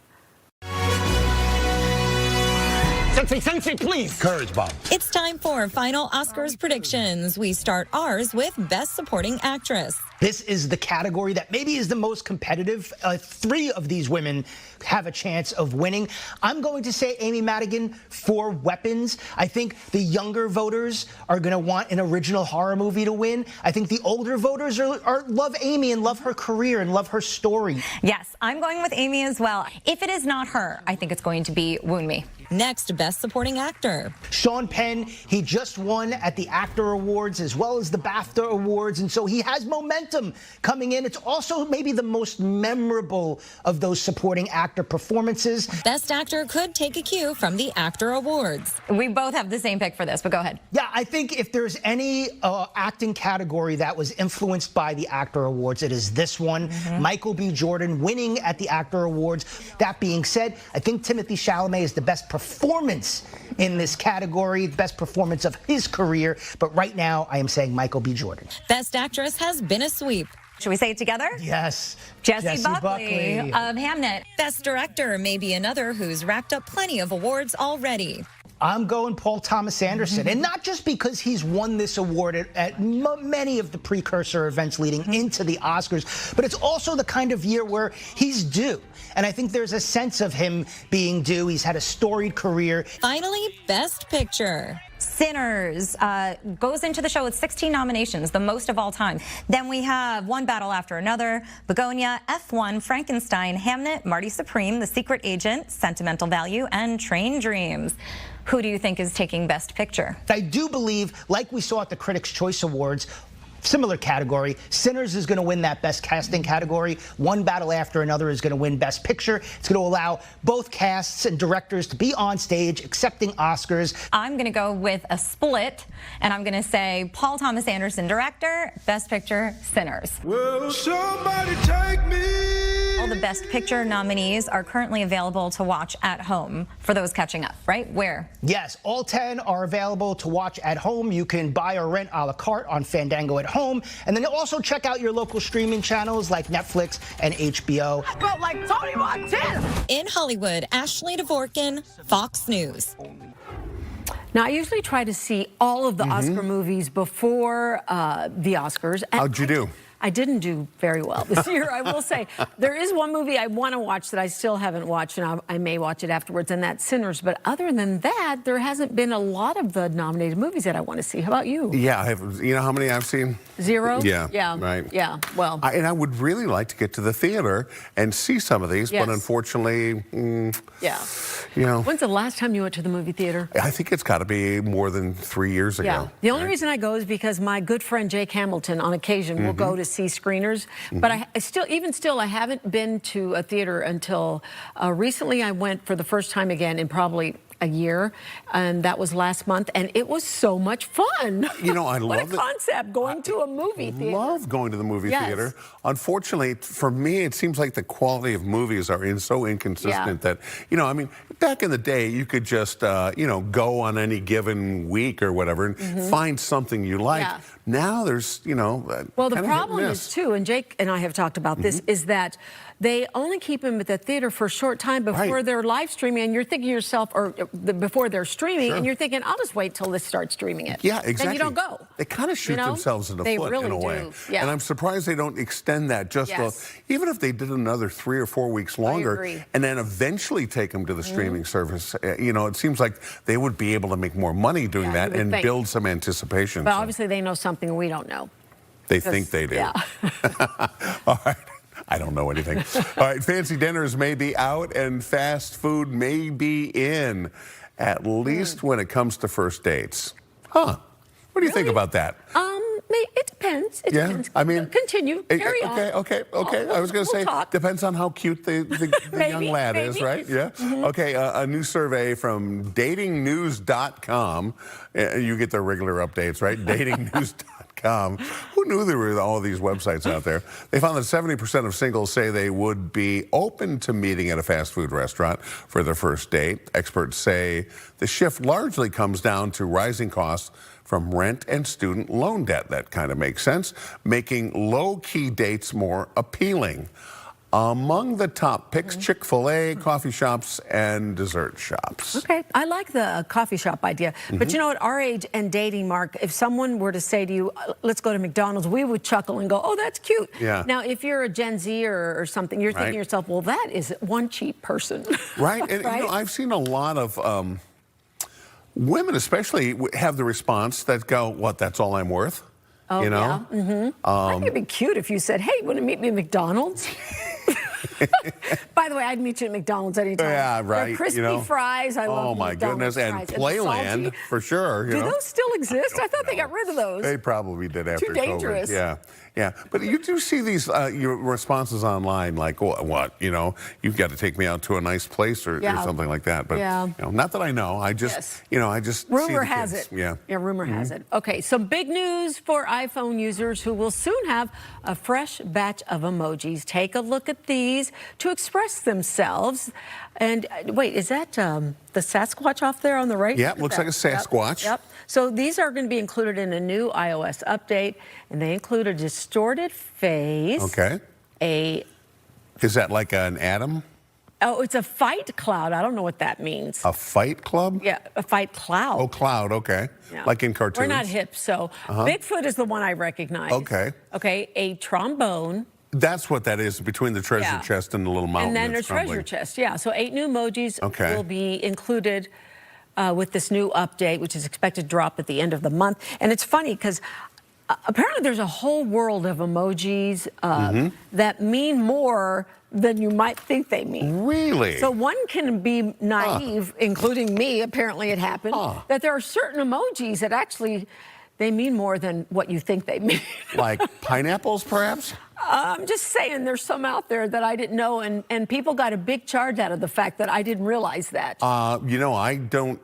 Sensei, please. Courage, Bob. It's time for final Oscars predictions. We start ours with Best Supporting Actress. This is the category that maybe is the most competitive. 3 of these women have a chance of winning. I'm going to say Amy Madigan for Weapons. I think the younger voters are going to want an original horror movie to win. I think the older voters love Amy and love her career and love her story. Yes, I'm going with Amy as well. If it is not her, I think it's going to be Wound Me. Next, Best Supporting Actor. Sean Penn, he just won at the Actor Awards as well as the BAFTA Awards, and so he has momentum coming in. It's also maybe the most memorable of those supporting actor performances. Best Actor could take a cue from the Actor Awards. We both have the same pick for this, but go ahead. Yeah, I think if there's any acting category that was influenced by the Actor Awards, it is this one. Michael B. Jordan winning at the Actor Awards. That being said, I think Timothée Chalamet is the best performance in this category, the best performance of his career. But right now, I am saying Michael B. Jordan. Best Actress has been a sweep. Should we say it together? Yes. Jessie Buckley of Hamnet. Best Director may be another who's racked up plenty of awards already. I'm going Paul Thomas Anderson, and not just because he's won this award at many of the precursor events leading into the Oscars, but it's also the kind of year where he's due. And I think there's a sense of him being due. He's had a storied career. Finally, Best Picture. Sinners goes into the show with 16 nominations, the most of all time. Then we have One Battle After Another, Begonia, F1, Frankenstein, Hamnet, Marty Supreme, The Secret Agent, Sentimental Value, and Train Dreams. Who do you think is taking Best Picture? I do believe, like we saw at the Critics' Choice Awards, similar category, Sinners is going to win that Best Casting category. One Battle After Another is going to win Best Picture. It's going to allow both casts and directors to be on stage accepting Oscars. I'm going to go with a split, and I'm going to say Paul Thomas Anderson, director, Best Picture, Sinners. Will somebody take me? All the Best Picture nominees are currently available to watch at home for those catching up, right? Where? Yes, all 10 are available to watch at home. You can buy or rent a la carte on Fandango at home. And then also check out your local streaming channels like Netflix and HBO. But like Tony Montana! In Hollywood, Ashley Dvorkin, Fox News. Now, I usually try to see all of the Oscar movies before the Oscars. How'd you do? I didn't do very well this year, I will say. There is one movie I want to watch that I still haven't watched, and I may watch it afterwards, and that's Sinners. But other than that, there hasn't been a lot of the nominated movies that I want to see. How about you? Yeah, I have. You know how many I've seen? 0? Yeah. Yeah. Right. Yeah. Well. And I would really like to get to the theater and see some of these, Yes. but unfortunately, Yeah. you know, When's the last time you went to the movie theater? I think it's got to be more than 3 years ago. Yeah. The only reason I go is because my good friend Jake Hamilton, on occasion, will go to see screeners. But I still, I haven't been to a theater until recently. I went for the first time again in probably a year, and that was last month, and it was so much fun. You know, I what love a concept, going to a movie theater. Love going to the movie Yes. theater. Unfortunately, for me, it seems like the quality of movies are so inconsistent that, you know, I mean, back in the day, you could just, you know, go on any given week or whatever and find something you like. Yeah. Now there's, you know, Well, the kind of hit and problem miss. is, too, and Jake and I have talked about this, is that they only keep them at the theater for a short time before they're live streaming, and you're thinking to yourself, or before they're streaming, and you're thinking, I'll just wait till they start streaming it. Yeah, exactly. Then you don't go. They kind of shoot themselves in the They foot really in a way. do. Yeah. And I'm surprised they don't extend that just even if they did another 3 or 4 weeks longer agree. and then eventually take them to the streaming service. You know, it seems like they would be able to make more money doing that you would and think. build some anticipation. But So obviously they know something we don't know. they think they do. Yeah. All right. I don't know anything. All right, fancy dinners may be out and fast food may be in, at least when it comes to first dates. Huh. What do you think about that? It depends. It depends. I mean, continue. Carry on. Okay. I was going to say, depends on how cute the young lad is, right? Yeah. Okay, a new survey from datingnews.com. You get their regular updates, right? Datingnews.com. Who knew there were all these websites out there? They found that 70% of singles say they would be open to meeting at a fast food restaurant for their first date. Experts say the shift largely comes down to rising costs from rent and student loan debt. That kind of makes sense, making low-key dates more appealing. Among the top picks, Chick-fil-A, coffee shops, and dessert shops. Okay, I like the coffee shop idea. But you know, at our age and dating, Mark, if someone were to say to you, let's go to McDonald's, we would chuckle and go, oh, that's cute. Yeah. Now, if you're a Gen Z or something, you're thinking to yourself, well, that is one cheap person. Right, and you know, I've seen a lot of women especially have the response that go, what, that's all I'm worth? Oh, you know? yeah. I think it'd be cute if you said, hey, want to meet me at McDonald's? By the way, I'd meet you at McDonald's anytime. Yeah, right. They're crispy you know? fries. I love Oh, my McDonald's goodness. And fries. Playland, for sure. You Do know? those still exist? I thought they got rid of those. They probably did after Too COVID. dangerous. Yeah, yeah. But you do see these your responses online, like, what? You know, you've got to take me out to a nice place or something like that. But you know, not that I know. I just, you know, I just see Rumor the has kids. it. Yeah. Yeah, rumor has it. Okay, so big news for iPhone users who will soon have a fresh batch of emojis. Take a look at these to express themselves. And wait, is that the Sasquatch off there on the right? Yeah, looks like a Sasquatch. Yep. So these are going to be included in a new iOS update, and they include a distorted face. Okay. Is that like an atom? Oh, it's a fight cloud. I don't know what that means. A fight club? Yeah, a fight cloud. Oh, cloud. Okay. Yeah. Like in cartoons. We're not hip, so Bigfoot is the one I recognize. Okay. Okay, a trombone. That's what that is, between the treasure chest and the little mountain. And then a that's treasure crumbling. chest, yeah. So 8 new emojis will be included with this new update, which is expected to drop at the end of the month. And it's funny because apparently there's a whole world of emojis that mean more than you might think they mean. Really? So one can be naive, including me, apparently it happened, that there are certain emojis that actually, they mean more than what you think they mean. Like pineapples, perhaps? I'm just saying there's some out there that I didn't know, and people got a big charge out of the fact that I didn't realize that. You know, I don't.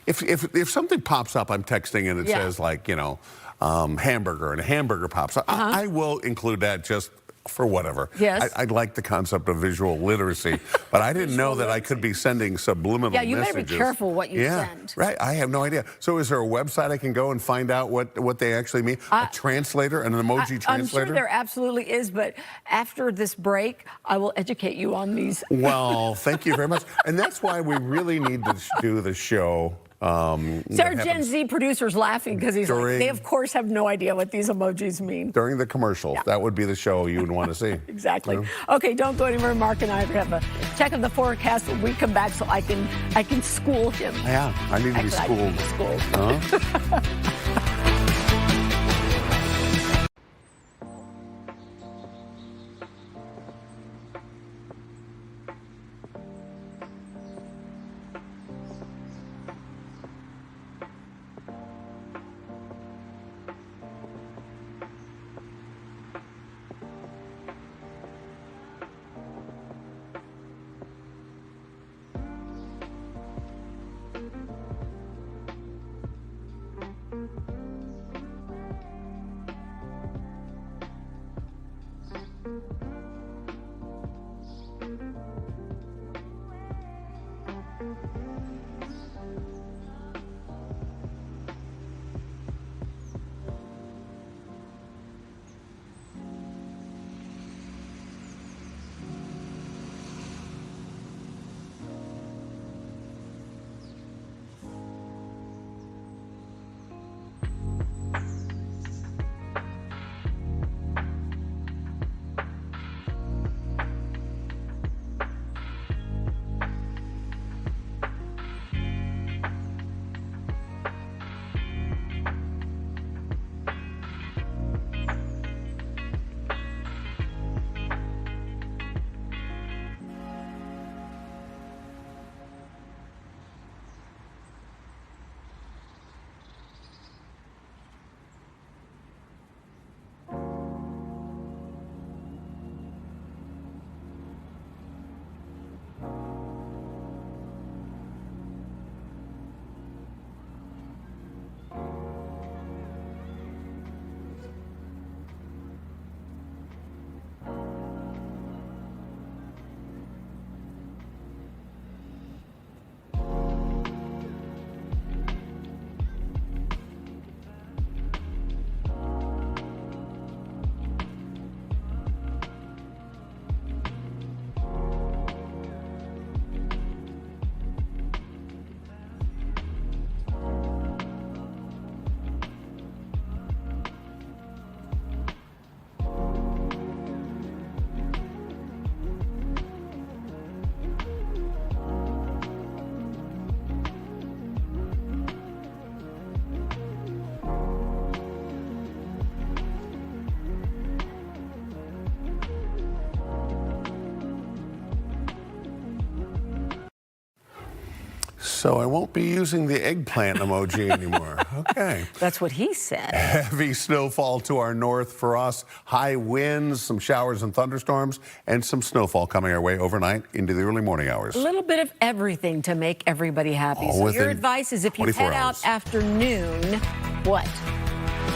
If something pops up, I'm texting and it says like, you know, hamburger, and a hamburger pops up, I will include that just for whatever. Yes. I like the concept of visual literacy, but I didn't know that I could be sending subliminal messages. Yeah, you better be careful what you send. Right. I have no idea. So is there a website I can go and find out what they actually mean? A translator, an emoji translator? I'm sure there absolutely is, but after this break, I will educate you on these. Well, thank you very much. And that's why we really need to do the show. Sarah Gen Z producer's laughing because he's like, they of course have no idea what these emojis mean. During the commercial, that would be the show you would want to see. Exactly. You know? Okay, don't go anywhere. Mark and I have a check of the forecast when we come back so I can school him. Yeah, I need to be schooled. So I won't be using the eggplant emoji anymore. Okay. That's what he said. Heavy snowfall to our north for us. High winds, some showers and thunderstorms, and some snowfall coming our way overnight into the early morning hours. A little bit of everything to make everybody happy. All So your within advice is if you 24 head out hours. after noon, what?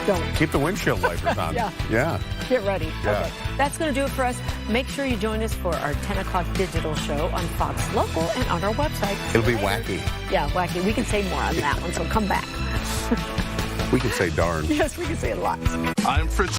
Don't. Keep the windshield wipers on. Yeah. Get ready. Yeah. Okay. That's going to do it for us. Make sure you join us for our 10 o'clock digital show on Fox Local and on our website. It'll be wacky. Yeah, wacky. We can say more on that one, so come back. We can say darn. Yes, we can say a lot. I'm Fritz.